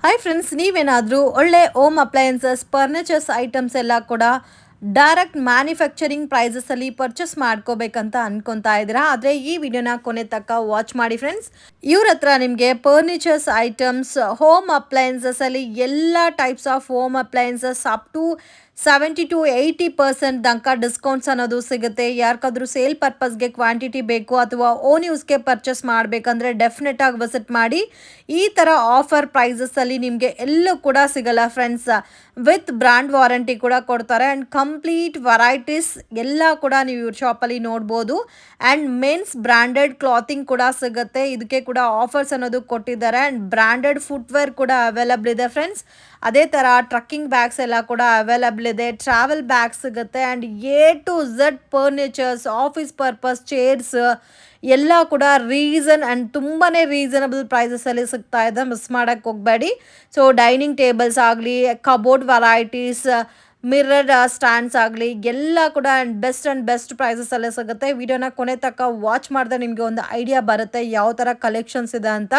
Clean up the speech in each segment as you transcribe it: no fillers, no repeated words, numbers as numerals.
Hi friends, ನೀವೇನಾದರೂ ಒಳ್ಳೆ home appliances furnitures items ಎಲ್ಲ ಕೂಡ ಡೈರೆಕ್ಟ್ ಮ್ಯಾನುಫ್ಯಾಕ್ಚರಿಂಗ್ ಪ್ರೈಸಸಲ್ಲಿ ಪರ್ಚೇಸ್ ಮಾಡ್ಕೋಬೇಕಂತ ಅನ್ಕೊತಾ ಇದ್ದೀರಾ? ಆದರೆ ಈ ವಿಡಿಯೋನ ಕೊನೆ ತನಕ ವಾಚ್ ಮಾಡಿ ಫ್ರೆಂಡ್ಸ್. ಇವ್ರ ಹತ್ರ ನಿಮಗೆ ಫರ್ನಿಚರ್ಸ್ ಐಟಮ್ಸ್, ಹೋಮ್ ಅಪ್ಲಯನ್ಸಸಲ್ಲಿ ಎಲ್ಲ types of home appliances up to 70-80% ತನಕ ಡಿಸ್ಕೌಂಟ್ಸ್ ಅನ್ನೋದು ಸಿಗುತ್ತೆ. ಯಾರಿಗಾದ್ರೂ ಸೇಲ್ ಪರ್ಪಸ್ಗೆ ಕ್ವಾಂಟಿಟಿ ಬೇಕು ಅಥವಾ ಓನ್ ಯೂಸ್ಗೆ ಪರ್ಚೇಸ್ ಮಾಡಬೇಕಂದ್ರೆ ಡೆಫಿನೆಟ್ ಆಗಿ ವಿಸಿಟ್ ಮಾಡಿ. ಈ ಥರ ಆಫರ್ ಪ್ರೈಸಸಲ್ಲಿ ನಿಮಗೆ ಎಲ್ಲೂ ಕೂಡ ಸಿಗಲ್ಲ ಫ್ರೆಂಡ್ಸ್. ವಿತ್ ಬ್ರ್ಯಾಂಡ್ ವಾರಂಟಿ ಕೂಡ ಕೊಡ್ತಾರೆ ಆ್ಯಂಡ್ ಕಂಪ್ಲೀಟ್ ವೆರೈಟೀಸ್ ಎಲ್ಲ ಕೂಡ ನೀವು ಇವ್ರ ಶಾಪಲ್ಲಿ ನೋಡ್ಬೋದು. ಆ್ಯಂಡ್ ಮೆನ್ಸ್ ಬ್ರ್ಯಾಂಡೆಡ್ ಕ್ಲಾತಿಂಗ್ ಕೂಡ ಸಿಗುತ್ತೆ. ಇದಕ್ಕೆ ಕೂಡ ಆಫರ್ಸ್ ಅನ್ನೋದು ಕೊಟ್ಟಿದ್ದಾರೆ. ಆ್ಯಂಡ್ ಬ್ರ್ಯಾಂಡೆಡ್ ಫುಟ್ವೇರ್ ಕೂಡ ಅವೈಲಬಲ್ ಇದೆ ಫ್ರೆಂಡ್ಸ್. ಅದೇ ಥರ ಟ್ರಕ್ಕಿಂಗ್ ಬ್ಯಾಗ್ಸ್ ಎಲ್ಲ ಕೂಡ ಅವೈಲಬಲ್ ಇದೆ. ಟ್ರಾವೆಲ್ ಬ್ಯಾಗ್ಸ್ ಸಿಗುತ್ತೆ. And A to Z furnitures, office purpose chairs ಎಲ್ಲ ಕೂಡ ತುಂಬಾ ರೀಸನಬಲ್ ಪ್ರೈಸಸಲ್ಲಿ ಸಿಗ್ತಾ ಇದೆ. ಮಿಸ್ ಮಾಡೋಕ್ಕೆ ಹೋಗಬೇಡಿ. ಸೊ ಡೈನಿಂಗ್ ಟೇಬಲ್ಸ್ ಆಗಲಿ, ಕಬೋರ್ಡ್ ವೆರೈಟೀಸ್, ಮಿರರ್ ಸ್ಟ್ಯಾಂಡ್ಸ್ ಆಗಲಿ ಎಲ್ಲ ಕೂಡ ಬೆಸ್ಟ್ ಪ್ರೈಸಸಲ್ಲೇ ಸಿಗುತ್ತೆ. ವಿಡಿಯೋನ ಕೊನೆ ತನಕ ವಾಚ್ ಮಾಡಿದ್ರೆ ನಿಮಗೆ ಒಂದು ಐಡಿಯಾ ಬರುತ್ತೆ ಯಾವ ಥರ ಕಲೆಕ್ಷನ್ಸ್ ಇದೆ ಅಂತ.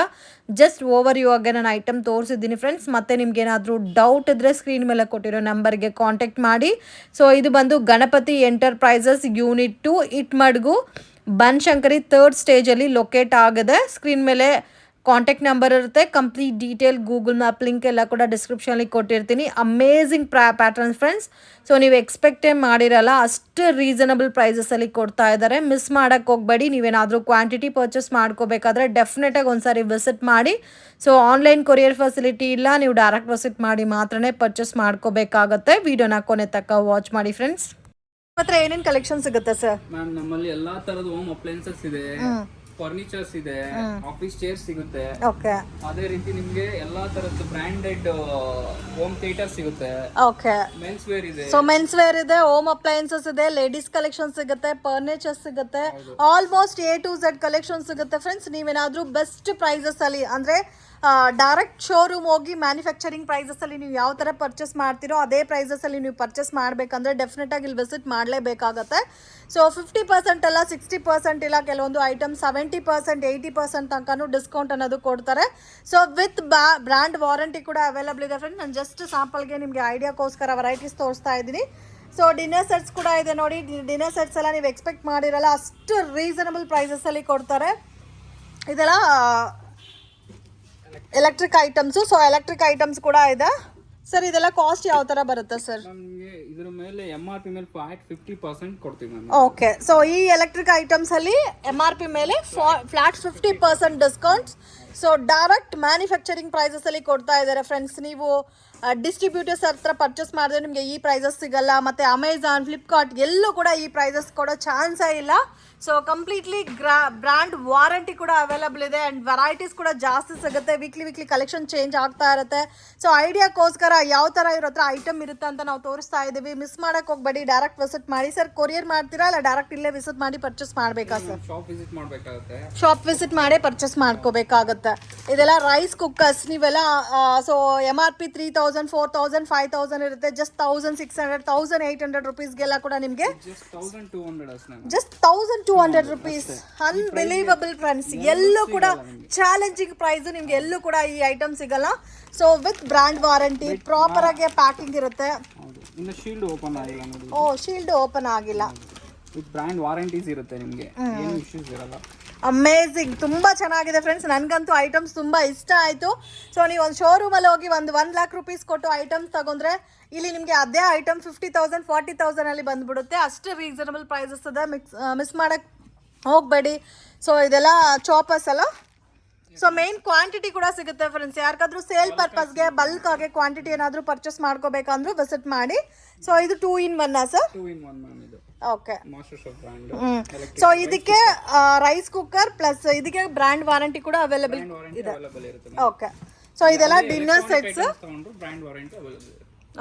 ಜಸ್ಟ್ ಓವರ್ ಯು ಆಗಿ ನಾನು ಐಟಮ್ ತೋರಿಸಿದ್ದೀನಿ ಫ್ರೆಂಡ್ಸ್. ಮತ್ತೆ ನಿಮ್ಗೆ ಏನಾದರೂ ಡೌಟ್ ಇದ್ದರೆ ಸ್ಕ್ರೀನ್ ಮೇಲೆ ಕೊಟ್ಟಿರೋ ನಂಬರ್ಗೆ ಕಾಂಟ್ಯಾಕ್ಟ್ ಮಾಡಿ. ಸೊ ಇದು ಬಂದು ಗಣಪತಿ ಎಂಟರ್ಪ್ರೈಸಸ್ ಯೂನಿಟ್ 2 ಇಟ್ಮಡ್ಗು ಬನಶಂಕರಿ 3rd ಸ್ಟೇಜಲ್ಲಿ ಲೊಕೇಟ್ ಆಗಿದೆ. ಸ್ಕ್ರೀನ್ ಮೇಲೆ ಕಾಂಟ್ಯಾಕ್ಟ್ ನಂಬರ್ ಇರುತ್ತೆ. Complete detail Google map link ಎಲ್ಲ ಕೂಡ ಡಿಸ್ಕ್ರಿಪ್ಷನಲ್ಲಿ ಕೊಟ್ಟಿರ್ತೀನಿ. Amazing patterns friends. ಸೊ ನೀವು ಎಕ್ಸ್ಪೆಕ್ಟೇ ಮಾಡಿರಲ್ಲ ಅಷ್ಟು ರೀಸನಬಲ್ ಪ್ರೈಸಸಲ್ಲಿ ಕೊಡ್ತಾ ಇದ್ದಾರೆ. ಮಿಸ್ ಮಾಡೋಕ್ಕೆ ಹೋಗಬೇಡಿ. ನೀವೇನಾದರೂ ಕ್ವಾಂಟಿಟಿ ಪರ್ಚೇಸ್ ಮಾಡ್ಕೋಬೇಕಾದ್ರೆ ಡೆಫಿನೆಟಾಗಿ ಒಂದ್ಸಾರಿ ವಿಸಿಟ್ ಮಾಡಿ. ಸೊ ಆನ್ಲೈನ್ ಕೊರಿಯರ್ ಫೆಸಿಲಿಟಿ ಇಲ್ಲ, ನೀವು ಡೈರೆಕ್ಟ್ ವಿಸಿಟ್ ಮಾಡಿ ಮಾತ್ರನೇ ಪರ್ಚೇಸ್ ಮಾಡ್ಕೋಬೇಕಾಗತ್ತೆ. ವಿಡಿಯೋನ ಕೊನೆ ತನಕ ವಾಚ್ ಮಾಡಿ ಫ್ರೆಂಡ್ಸ್. ಹತ್ರ ಏನೇನು ಕಲೆಕ್ಷನ್ ಸಿಗುತ್ತೆ ಸರ್? ಮ್ಯಾಮ್ ನಮ್ಮಲ್ಲಿ ಎಲ್ಲಾ ತರದ ಹೋಮ್ ಅಪ್ಲಯನ್ಸಸ್ ಇದೆ, ಫರ್ನಿಚರ್ಸ್ ಇದೆ, ಆಫೀಸ್ ಚೇರ್ ಸಿಗುತ್ತೆ. ಓಕೆ. ಅದೇ ರೀತಿ ನಿಮ್ಗೆ ಎಲ್ಲಾ ತರದ ಬ್ರಾಂಡೆಡ್ ಹೋಮ್ ಥಿಯೇಟರ್ ಸಿಗುತ್ತೆ. ಓಕೆ. ಮೆನ್ಸ್ ವೇರ್ ಇದೆ. ಸೊ ಮೆನ್ಸ್ ವೇರ್ ಇದೆ, ಹೋಮ್ ಅಪ್ಲಯನ್ಸಸ್ ಇದೆ, ಲೇಡೀಸ್ ಕಲೆಕ್ಷನ್ ಸಿಗುತ್ತೆ, ಫರ್ನಿಚರ್ಸ್ ಸಿಗುತ್ತೆ, almost A to Z collection ಸಿಗುತ್ತೆ ಫ್ರೆಂಡ್ಸ್. ನೀವೇನಾದ್ರೂ ಬೆಸ್ಟ್ ಪ್ರೈಸಸ್ ಅಲ್ಲಿ ಅಂದ್ರೆ ಡೈರೆಕ್ಟ್ ಶೋರೂಮ್ ಹೋಗಿ ಮ್ಯಾನುಫ್ಯಾಕ್ಚರಿಂಗ್ ಪ್ರೈಸಸಲ್ಲಿ ನೀವು ಯಾವ ಥರ ಪರ್ಚೇಸ್ ಮಾಡ್ತೀರೋ ಅದೇ ಪ್ರೈಸಸಲ್ಲಿ ನೀವು ಪರ್ಚೇಸ್ ಮಾಡಬೇಕಂದ್ರೆ ಡೆಫಿನೆಟಾಗಿ ಇಲ್ಲಿ ವಿಸಿಟ್ ಮಾಡಲೇಬೇಕಾಗತ್ತೆ. ಸೊ 50% ಅಲ್ಲ, 60% ಇಲ್ಲ, ಕೆಲವೊಂದು ಐಟಮ್ 70%, 80% ತನಕನೂ ಡಿಸ್ಕೌಂಟ್ ಅನ್ನೋದು ಕೊಡ್ತಾರೆ. ಸೊ ವಿತ್ ಬ್ರ್ಯಾಂಡ್ ವಾರಂಟಿ ಕೂಡ ಅವೈಲಬಲ್ ಇದೆ ಫ್ರೆಂಡ್. ನಾನು ಜಸ್ಟ್ ಸ್ಯಾಂಪಲ್ಗೆ ನಿಮಗೆ ಐಡಿಯಾಗೋಸ್ಕರ ವೆರೈಟೀಸ್ ತೋರಿಸ್ತಾ ಇದ್ದೀನಿ. ಸೊ ಡಿನ್ನರ್ ಸೆಟ್ಸ್ ಕೂಡ ಇದೆ ನೋಡಿ. ಡಿನ್ನರ್ ಸೆಟ್ಸ್ ಎಲ್ಲ ನೀವು ಎಕ್ಸ್ಪೆಕ್ಟ್ ಮಾಡಿರಲ್ಲ ಅಷ್ಟು ರೀಸನಬಲ್ ಪ್ರೈಸಸಲ್ಲಿ ಕೊಡ್ತಾರೆ. ಇದೆಲ್ಲ electric items. So electric items ಕೂಡ ಇದೆ ಸರ್. ಇದೆಲ್ಲ ಕಾಸ್ಟ್ ಯಾವ ತರ ಬರುತ್ತೆ ಸರ್? ನಮಗೆ ಇದರ ಮೇಲೆ MRP ಮೇಲೆ 50% ಕೊಡ್ತೀವಿ ಮ್ಯಾಮ್. ಓಕೆ. ಸೊ ಈ ಎಲೆಕ್ಟ್ರಿಕ್ ಐಟಮ್ಸ್ ಅಲ್ಲಿ MRP ಮೇಲೆ flat 50% discounts. So direct manufacturing prices ಅಲ್ಲಿ ಕೊಡ್ತಾ ಇದ್ದಾರೆ ಫ್ರೆಂಡ್ಸ್. ನೀವು ಡಿಸ್ಟ್ರಿಬ್ಯೂಟರ್ಸ್ ಹತ್ರ ಪರ್ಚೇಸ್ ಮಾಡಿದ್ರೆ ನಿಮಗೆ ಈ ಪ್ರೈಸಸ್ ಸಿಗಲ್ಲ. ಮತ್ತು ಅಮೆಝಾನ್, ಫ್ಲಿಪ್ಕಾರ್ಟ್ ಎಲ್ಲೂ ಕೂಡ ಈ ಪ್ರೈಸಸ್ ಕೊಡೋ ಚಾನ್ಸೇ ಇಲ್ಲ. ಸೊ ಕಂಪ್ಲೀಟ್ಲಿ ಬ್ರ್ಯಾಂಡ್ ವಾರಂಟಿ ಕೂಡ ಅವೈಲಬಲ್ ಇದೆ. ಆ್ಯಂಡ್ ವೆರೈಟೀಸ್ ಕೂಡ ಜಾಸ್ತಿ ಸಿಗುತ್ತೆ. ವೀಕ್ಲಿ ಕಲೆಕ್ಷನ್ ಚೇಂಜ್ ಆಗ್ತಾ ಇರುತ್ತೆ. ಸೊ ಐಡಿಯಾಕ್ಕೋಸ್ಕರ ಯಾವ ಥರ ಇರೋ ಹತ್ರ ಐಟಮ್ ಇರುತ್ತೆ ಅಂತ ನಾವು ತೋರಿಸ್ತಾ ಇದ್ದೀವಿ. ಮಿಸ್ ಮಾಡೋಕ್ಕೆ ಹೋಗಬೇಡಿ, ಡೈರೆಕ್ಟ್ ವಿಸಿಟ್ ಮಾಡಿ. ಸರ್ ಕೊರಿಯರ್ ಮಾಡ್ತೀರಾ ಇಲ್ಲ ಡೈರೆಕ್ಟ್ ಇಲ್ಲೇ ವಿಸಿಟ್ ಮಾಡಿ ಪರ್ಚೇಸ್ ಮಾಡಬೇಕಾ ಸರ್? ಶಾಪ್ ವಿಸಿಟ್ ಮಾಡಬೇಕಾಗುತ್ತೆ. ಶಾಪ್ ವಿಸಿಟ್ ಮಾಡೇ ಪರ್ಚೇಸ್ ಮಾಡ್ಕೋಬೇಕಾಗುತ್ತೆ. ಇದೆಲ್ಲ ರೈಸ್ ಕುಕ್ಕರ್ಸ್ ನೀವೆಲ್ಲ ಸೊ MRP 3000, 4000, 5000 ಇರುತ್ತೆ. ಜಸ್ಟ್ 1600, 1800 ರುಪೀಸ್ಗೆಲ್ಲ ಕೂಡ ನಿಮಗೆ ಜಸ್ಟ್ 1200 ರುಪೀಸ್. Unbelievable friends. ಎಲ್ಲೂ ಕೂಡ ಚಾಲೆಂಜಿಂಗ್ ಪ್ರೈಸ್. ನಿಮ್ಗೆ ಎಲ್ಲೂ ಕೂಡ ಈ ಐಟಮ್ ಸಿಗಲ್ಲ. So with brand warranty, proper ಆಗಿ ಪ್ಯಾಕಿಂಗ್ ಇರುತ್ತೆ. ಇನ್ನು ಶೀಲ್ಡ್ ಓಪನ್ ಆಗಿಲ್ಲ ನೋಡಿ. ಓ, ಶೀಲ್ಡ್ ಓಪನ್ ಆಗಿಲ್ಲ. ವಿತ್ ಬ್ರ್ಯಾಂಡ್ ವಾರಂಟೀಸ್ ಇರುತ್ತೆ, ನಿಮಗೆ ಏನು ಇಶ್ಯೂಸ್ ಇರಲ್ಲ. ಅಮೇಝಿಂಗ್, ತುಂಬ ಚೆನ್ನಾಗಿದೆ ಫ್ರೆಂಡ್ಸ್. ನನಗಂತೂ ಐಟಮ್ಸ್ ತುಂಬ ಇಷ್ಟ ಆಯಿತು. ಸೊ ನೀವು ಒಂದು ಶೋರೂಮಲ್ಲಿ ಹೋಗಿ 1 lakh rupees ಕೊಟ್ಟು ಐಟಮ್ಸ್ ತಗೊಂಡ್ರೆ ಇಲ್ಲಿ ನಿಮಗೆ ಅದೇ ಐಟಮ್ 50,000, 40,000 ಅಲ್ಲಿ ಬಂದ್ಬಿಡುತ್ತೆ. ಅಷ್ಟು ರೀಸನಬಲ್ ಪ್ರೈಸಸ್ ಇದೆ. ಮಿಸ್ ಮಾಡೋಕ್ಕೆ ಹೋಗಬೇಡಿ. ಸೊ ಇದೆಲ್ಲ ಚಾಪರ್ಸ್ ಅಲ್ಲ. ಸೊ ಮೇನ್ ಕ್ವಾಂಟಿಟಿ ಕೂಡ ಸಿಗುತ್ತೆ ಫ್ರೆಂಡ್ಸ್. ಯಾರಿಗಾದ್ರೂ ಸೇಲ್ ಪರ್ಪಸ್ಗೆ ಬಲ್ಕ್ ಆಗಿ ಕ್ವಾಂಟಿಟಿ ಏನಾದರೂ ಪರ್ಚೇಸ್ ಮಾಡ್ಕೋಬೇಕಂದ್ರೂ ವಿಸಿಟ್ ಮಾಡಿ. ಸೊ ಇದು 2 in 1 ಸರ್? 2 in 1 ಮ್ಯಾಮ್ ಇದು. ಓಕೆ. ಸೊ ಇದಕ್ಕೆ ರೈಸ್ ಕುಕ್ಕರ್ ಪ್ಲಸ್ ಇದಕ್ಕೆ ಬ್ರ್ಯಾಂಡ್ ವಾರಂಟಿ ಕೂಡ ಅವೈಲಬಲ್ ಇದೆ. ಓಕೆ. ಸೊ ಇದೆಲ್ಲ ಡಿನ್ನರ್ ಸೆಟ್ಸ್.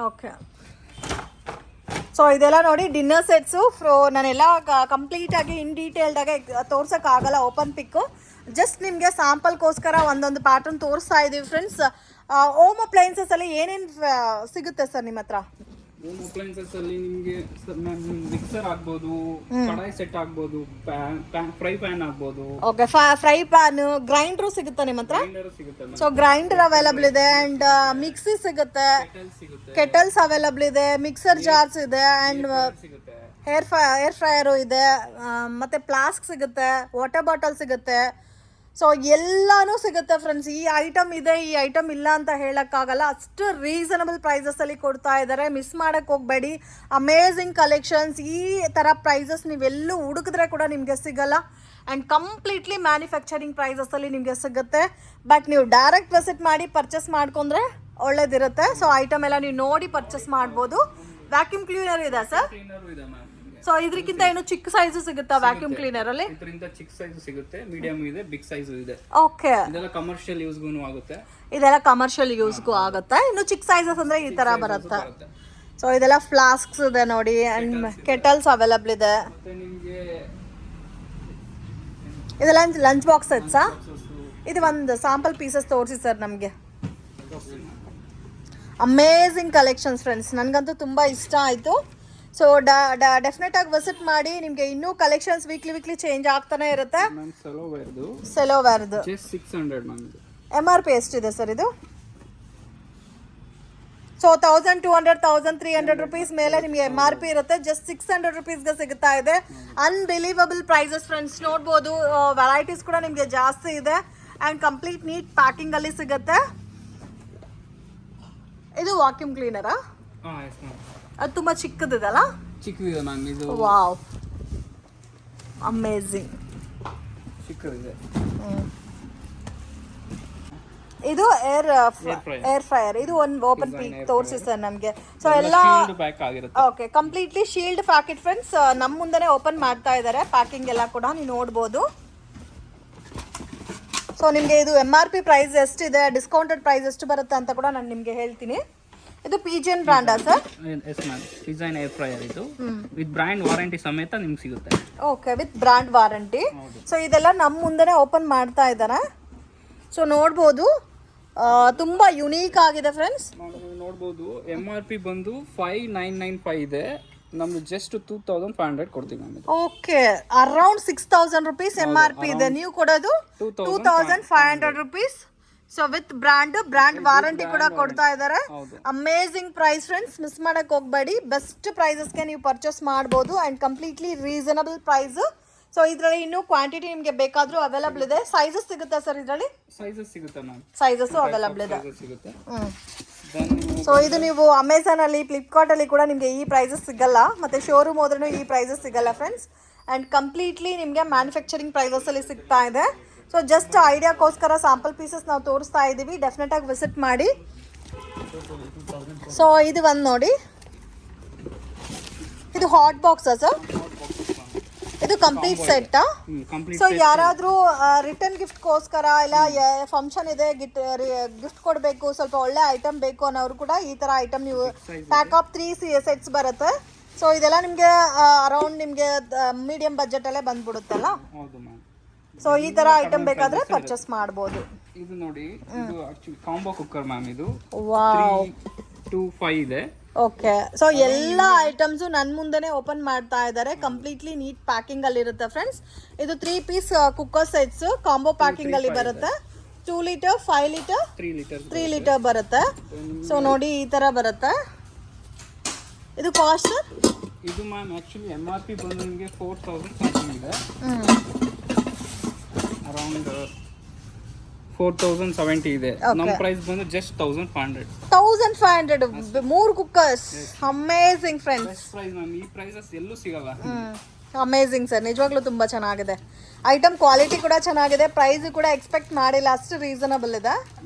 ಓಕೆ. ಸೊ ಇದೆಲ್ಲ ನೋಡಿ ಡಿನ್ನರ್ ಸೆಟ್ಸು. ನಾನೆಲ್ಲ ಕಂಪ್ಲೀಟಾಗಿ ಇನ್ ಡೀಟೇಲ್ಡಾಗೆ ತೋರ್ಸೋಕ್ಕಾಗಲ್ಲ ಓಪನ್ ಪಿಕ್ಕು. ಜಸ್ಟ್ ನಿಮಗೆ ಸ್ಯಾಂಪಲ್ಗೋಸ್ಕರ ಒಂದೊಂದು ಪ್ಯಾಟರ್ನ್ ತೋರಿಸ್ತಾ ಇದ್ದೀವಿ ಫ್ರೆಂಡ್ಸ್. ಹೋಮ್ ಅಪ್ಲಯನ್ಸಸ್ ಅಲ್ಲಿ ಏನೇನು ಸಿಗುತ್ತೆ ಸರ್ ನಿಮ್ಮ ಹತ್ರ? ಹೋಮ್ ಅಪ್ಲೈನ್ಸಸ್ ಅಲ್ಲಿ ನಿಮ್ಗೆ ಮಿಕ್ಸರ್ ಆಗ್ಬೋದು, ಕಡಾಯಿ ಸೆಟ್ ಆಗ್ಬೋದು, ಫ್ರೈ ಪ್ಯಾನ್ ಆಗ್ಬೋದು, ಓಕೆ ಫ್ರೈ ಪ್ಯಾನ್, ಗ್ರೈಂಡರ್ ಸಿಗುತ್ತೆ ನಿಮ್ಮ ಹತ್ರ? ಗ್ರೈಂಡರ್ ಸಿಗುತ್ತೆ, ಸೊ ಗ್ರೈಂಡರ್ ಅವೈಲಬಲ್ ಇದೆ ಅಂಡ್ ಮಿಕ್ಸಿ ಸಿಗುತ್ತೆ, ಕೆಟಲ್ ಸಿಗುತ್ತೆ, ಕೆಟಲ್ಸ್ ಅವೈಲಬಲ್ ಇದೆ, ಮಿಕ್ಸರ್ ಜಾರ್ಸ್ ಇದೆ ಅಂಡ್ ಸಿಗುತ್ತೆ, ಏರ್ ಫ್ರೈಯರು ಇದೆ, ಮತ್ತೆ ಫ್ಲಾಸ್ಕ್ ಸಿಗುತ್ತೆ, ವಾಟರ್ ಬಾಟಲ್ ಸಿಗುತ್ತೆ. ಸೊ ಎಲ್ಲಾನು ಸಿಗುತ್ತೆ ಫ್ರೆಂಡ್ಸ್. ಈ ಐಟಮ್ ಇದೆ, ಈ ಐಟಮ್ ಇಲ್ಲ ಅಂತ ಹೇಳೋಕ್ಕಾಗಲ್ಲ, ಅಷ್ಟು ರೀಸನಬಲ್ ಪ್ರೈಸಸಲ್ಲಿ ಕೊಡ್ತಾ ಇದ್ದಾರೆ. ಮಿಸ್ ಮಾಡೋಕ್ಕೆ ಹೋಗಬೇಡಿ. Amazing collections. ಈ ಥರ ಪ್ರೈಸಸ್ ನೀವೆಲ್ಲೂ ಹುಡುಕಿದ್ರೆ ಕೂಡ ನಿಮಗೆ ಸಿಗಲ್ಲ ಆ್ಯಂಡ್ ಕಂಪ್ಲೀಟ್ಲಿ ಮ್ಯಾನುಫ್ಯಾಕ್ಚರಿಂಗ್ ಪ್ರೈಸಸಲ್ಲಿ ನಿಮಗೆ ಸಿಗುತ್ತೆ. ಬಟ್ ನೀವು ಡೈರೆಕ್ಟ್ ವಿಸಿಟ್ ಮಾಡಿ ಪರ್ಚೇಸ್ ಮಾಡ್ಕೊಂಡ್ರೆ ಒಳ್ಳೇದಿರುತ್ತೆ. ಸೊ ಐಟಮ್ ಎಲ್ಲ ನೀವು ನೋಡಿ ಪರ್ಚೇಸ್ ಮಾಡ್ಬೋದು. ವ್ಯಾಕ್ಯೂಮ್ ಕ್ಲೀನರ್ ಇದೆ ಸರ್. ಕ್ಲೀನರ್ ಇದೆ ಮ್ಯಾಮ್. ಸೊ ಇದಕ್ಕಿಂತ ಏನು ಚಿಕ್ಕ ಸೈಜ್ ಸಿಗುತ್ತಾ ವ್ಯಾಕ್ಯೂಮ್ ಕ್ಲೀನರ್ ಅಲ್ಲಿ? ಇದರಿಂದ ಚಿಕ್ಕ ಸೈಜ್ ಸಿಗುತ್ತೆ, ಮೀಡಿಯಂ ಇದೆ, ಬಿಗ್ ಸೈಜ್ ಇದೆ. ಓಕೆ, ಇದೆಲ್ಲ ಕಮರ್ಷಿಯಲ್ ಯೂಸ್ಗೂ ಆಗುತ್ತೆ. ಇದೆಲ್ಲ ಕಮರ್ಷಿಯಲ್ ಯೂಸ್ಗೂ ಆಗುತ್ತೆ. ಇನ್ನು ಚಿಕ್ಕ ಸೈಜಸ್ ಅಂದ್ರೆ ಈ ತರ ಬರುತ್ತೆ. ಸೊ ಇದೆಲ್ಲ ಫ್ಲಾಸ್ಕ್ಸ್ ಇದೆ ನೋಡಿ ಅಂಡ್ ಕೆಟಲ್ಸ್ ಅವೈಲಬಲ್ ಇದೆ. ಮತ್ತೆ ನಿಮಗೆ ಇದೆಲ್ಲ ಲಂಚ್ ಬಾಕ್ಸ್ ಸೆಟ್ಸಾ? ಇದು ಒಂದು ಸಾಂಪಲ್ ಪೀಸಸ್ ತೋರಿಸಿ ಸರ್ ನಮಗೆ. ಅಮೇಝಿಂಗ್ ಕಲೆಕ್ಷನ್ಸ್ ಫ್ರೆಂಡ್ಸ್, ನನಗಂತೂ ತುಂಬ ಇಷ್ಟ ಆಯಿತು. ಸೊ ಡೆಫಿನೆಟ್ ಆಗಿ ವಿಸಿಟ್ ಮಾಡಿ. ನಿಮಗೆ ಇನ್ನೂ ಕಲೆಕ್ಷನ್ಸ್ ವೀಕ್ಲಿ ಚೇಂಜ್ ಆಗ್ತಾನೆ ಇರುತ್ತೆ. ಸೆಲೋವೇರ್ದು ಜಸ್ಟ್ 600 ಮ್ಯಾಮ್. ಇದು MRP ಎಷ್ಟಿದೆ ಸರ್ ಇದು? ಸೊ 1200 1300 ರುಪೀಸ್ ಮೇಲೆ ನಿಮಗೆ MRP ಇರುತ್ತೆ. ಜಸ್ಟ್ 600 ರುಪೀಸ್ಗೆ ಸಿಗುತ್ತಾ ಇದೆ. Unbelievable prices friends. ನೋಡ್ಬೋದು, ವೆರೈಟೀಸ್ ಕೂಡ ನಿಮಗೆ ಜಾಸ್ತಿ ಇದೆ ಆ್ಯಂಡ್ ಕಂಪ್ಲೀಟ್ ನೀಟ್ ಪ್ಯಾಕಿಂಗಲ್ಲಿ ಸಿಗುತ್ತೆ. ಇದು ವಾಕ್ಯೂಮ್ ಕ್ಲೀನರಾ? Yes ma'am. ಅದು ತುಂಬ ಚಿಕ್ಕದಿದಲ್ಲ? ಚಿಕ್ಕದಿದೆ ಮ್ಯಾಮ್. ಇದು ವಾವ್, ಅಮೇಝಿಂಗ್. ಚಿಕ್ಕದಿದೆ. ಇದು ಏರ್ ಫ್ರೈಯರ್. ಇದು ಒಂದು ಓಪನ್ ಪೀಕ್ ತೋರಿಸಿ ಸರ್ ನಮಗೆ. ಸೊ ಎಲ್ಲ ಪ್ಯಾಕ್ ಆಗಿರುತ್ತೆ. Okay, completely shield packet friends. ನಮ್ಮ ಮುಂದೆನೇ ಓಪನ್ ಮಾಡ್ತಾ ಇದ್ದಾರೆ. ಪ್ಯಾಕಿಂಗ್ ಎಲ್ಲ ಕೂಡ ನೀವು ನೋಡ್ಬೋದು. ಸೊ ನಿಮಗೆ ಇದು MRP ಪ್ರೈಸ್ ಎಷ್ಟಿದೆ, ಡಿಸ್ಕೌಂಟೆಡ್ ಪ್ರೈಸ್ ಎಷ್ಟು ಬರುತ್ತೆ ಅಂತ ಕೂಡ ನಾನು ನಿಮಗೆ ಹೇಳ್ತೀನಿ. ಇದು ಪಿಜಿಯನ್ ಬ್ರ್ಯಾಂಡಾ sir? Yes ma'am. Design air fryer ಇದು ವಿತ್ ಬ್ರ್ಯಾಂಡ್ ವಾರಂಟಿ ಸಮೇತ ನಿಮ್ಗೆ ಸಿಗುತ್ತೆ. Okay, with brand warranty. So ಇದೆಲ್ಲ ನಮ್ಮ ಮುಂದೆನೇ ಓಪನ್ ಮಾಡ್ತಾ ಇದ್ದಾರೆ. ಸೊ ನೋಡ್ಬೋದು, ತುಂಬ ಯುನೀಕ್ ಆಗಿದೆ ಫ್ರೆಂಡ್ಸ್. ನೋಡ್ಬೋದು. MRP ಬಂದು 5995 ಇದೆ. ನಮ್ದು ಜಸ್ಟ್ 2500 ಕೊಡ್ತೀವಿ ma'am. Okay, around 6000 rupees MRP ಇದೆ. ನೀವು ಕೊಡೋದು 2500 rupees. So with brand warranty ಕೂಡ ಕೊಡ್ತಾ ಇದ್ದಾರೆ. ಅಮೇಝಿಂಗ್ ಪ್ರೈಸ್ ಫ್ರೆಂಡ್ಸ್, ಮಿಸ್ ಮಾಡಕ್ ಹೋಗ್ಬೇಡಿ. ಬೆಸ್ಟ್ ಪ್ರೈಸಸ್ಗೆ ನೀವು ಪರ್ಚೇಸ್ ಮಾಡ್ಬೋದು and completely reasonable price. So ಇದರಲ್ಲಿ ಇನ್ನೂ ಕ್ವಾಂಟಿಟಿ ನಿಮಗೆ ಬೇಕಾದರೂ ಅವೈಲಬಲ್ ಇದೆ. ಸೈಜಸ್ ಸಿಗುತ್ತಾ ಸರ್ ಇದರಲ್ಲಿ? ಸೈಜಸ್ ಸಿಗುತ್ತೆ ಮ್ಯಾಮ್. ಸೈಜಸ್ಸು ಅವೈಲಬಲ್ ಇದೆ. ಸಿಗುತ್ತೆ. ಸೊ ಇದು ನೀವು ಅಮೆಝಾನಲ್ಲಿ, ಫ್ಲಿಪ್ಕಾರ್ಟಲ್ಲಿ ಕೂಡ ನಿಮಗೆ ಈ ಪ್ರೈಸಸ್ ಸಿಗಲ್ಲ, ಮತ್ತು ಶೋರೂಮ್ ಹೋದ್ರೂ ಈ ಪ್ರೈಸಸ್ ಸಿಗಲ್ಲ ಫ್ರೆಂಡ್ಸ್. ಆ್ಯಂಡ್ ಕಂಪ್ಲೀಟ್ಲಿ ನಿಮಗೆ ಮ್ಯಾನುಫ್ಯಾಕ್ಚರಿಂಗ್ ಪ್ರೈಸಸಲ್ಲಿ ಸಿಗ್ತಾ ಇದೆ. ಸೊ ಜಸ್ಟ್ ಐಡಿಯಾಕೋಸ್ಕರ ಸ್ಯಾಂಪಲ್ ಪೀಸಸ್ ನಾವು ತೋರಿಸ್ತಾ ಇದ್ದೀವಿ. ಡೆಫಿನೆಟಾಗಿ ವಿಸಿಟ್ ಮಾಡಿ. ಸೊ ಇದು ಒಂದು ನೋಡಿ, ಇದು ಹಾಟ್ ಬಾಕ್ಸಾ ಸರ್? ಇದು ಕಂಪ್ಲೀಟ್ ಸೆಟ್ಟಾ? ಸೊ ಯಾರಾದರೂ ರಿಟರ್ನ್ ಗಿಫ್ಟ್ಗೋಸ್ಕರ ಇಲ್ಲ ಫಂಕ್ಷನ್ ಇದೆ, ಗಿಫ್ಟ್ ಕೊಡಬೇಕು, ಸ್ವಲ್ಪ ಒಳ್ಳೆ ಐಟಮ್ ಬೇಕು ಅನ್ನೋರು ಕೂಡ ಈ ಥರ ಐಟಮ್ ನೀವು ಪ್ಯಾಕ್ ಆಫ್ 3 ಸೆಟ್ಸ್ ಬರುತ್ತೆ. ಸೊ ಇದೆಲ್ಲ ನಿಮಗೆ ಅರೌಂಡ್ ನಿಮಗೆ ಮೀಡಿಯಂ ಬಜೆಟಲ್ಲೇ ಬಂದ್ಬಿಡುತ್ತಲ್ಲ. ಸೊ ಈ ಥರ ಐಟಮ್ ಬೇಕಾದರೆ ಪರ್ಚೇಸ್ ಮಾಡ್ಬೋದು. ಇದು ನೋಡಿ, ಇದು ಆಕ್ಚುಲಿ ಕಾಂಬೋ ಕುಕ್ಕರ್ ಮ್ಯಾಮ್. ಇದು ವಾವ್, 325 ಇದೆ. ಓಕೆ, ಸೊ ಎಲ್ಲ ಐಟಮ್ಸು ನನ್ನ ಮುಂದೆನೇ ಓಪನ್ ಮಾಡ್ತಾ ಇದ್ದಾರೆ. ಕಂಪ್ಲೀಟ್ಲಿ ನೀಟ್ ಪ್ಯಾಕಿಂಗ್ ಅಲ್ಲಿ ಇರುತ್ತೆ ಫ್ರೆಂಡ್ಸ್. ಇದು 3 piece cooker sets combo packing ಅಲ್ಲಿ ಬರುತ್ತೆ. 2 ಲೀಟರ್, 5 ಲೀಟರ್, 3 ಲೀಟರ್ ಬರುತ್ತೆ. ಸೊ ನೋಡಿ, ಈ ತರ ಬರುತ್ತೆ. ಇದು ಕಾಸ್ಟ್ ಇದು ಮ್ಯಾಮ್ ಆಕ್ಚುಲಿ MRP ಬಂದು ನಿಮಗೆ 4000 ಸಮಥಿಂಗ್ ಇದೆ. ಅರೌಂಡ್ 4070 ಇದೆ. ನಮ್ಮ ಪ್ರೈಸ್ ಬಂದು just 1500. 3 cookers. Amazing friends. Best price ma'am. ಈ ಪ್ರೈಸಸ್ ಎಲ್ಲೂ ಸಿಗಲ್ಲ. ಅಮೇಝಿಂಗ್ ಸರ್, ನಿಜವಾಗ್ಲೂ ತುಂಬ ಚೆನ್ನಾಗಿದೆ. ಐಟಮ್ ಕ್ವಾಲಿಟಿ ಕೂಡ ಚೆನ್ನಾಗಿದೆ, ಪ್ರೈಸ್ ಕೂಡ ಎಕ್ಸ್ಪೆಕ್ಟ್ ಮಾಡಿಲ್ಲ, ಅಷ್ಟು ರೀಸನಬಲ್ ಇದೆ.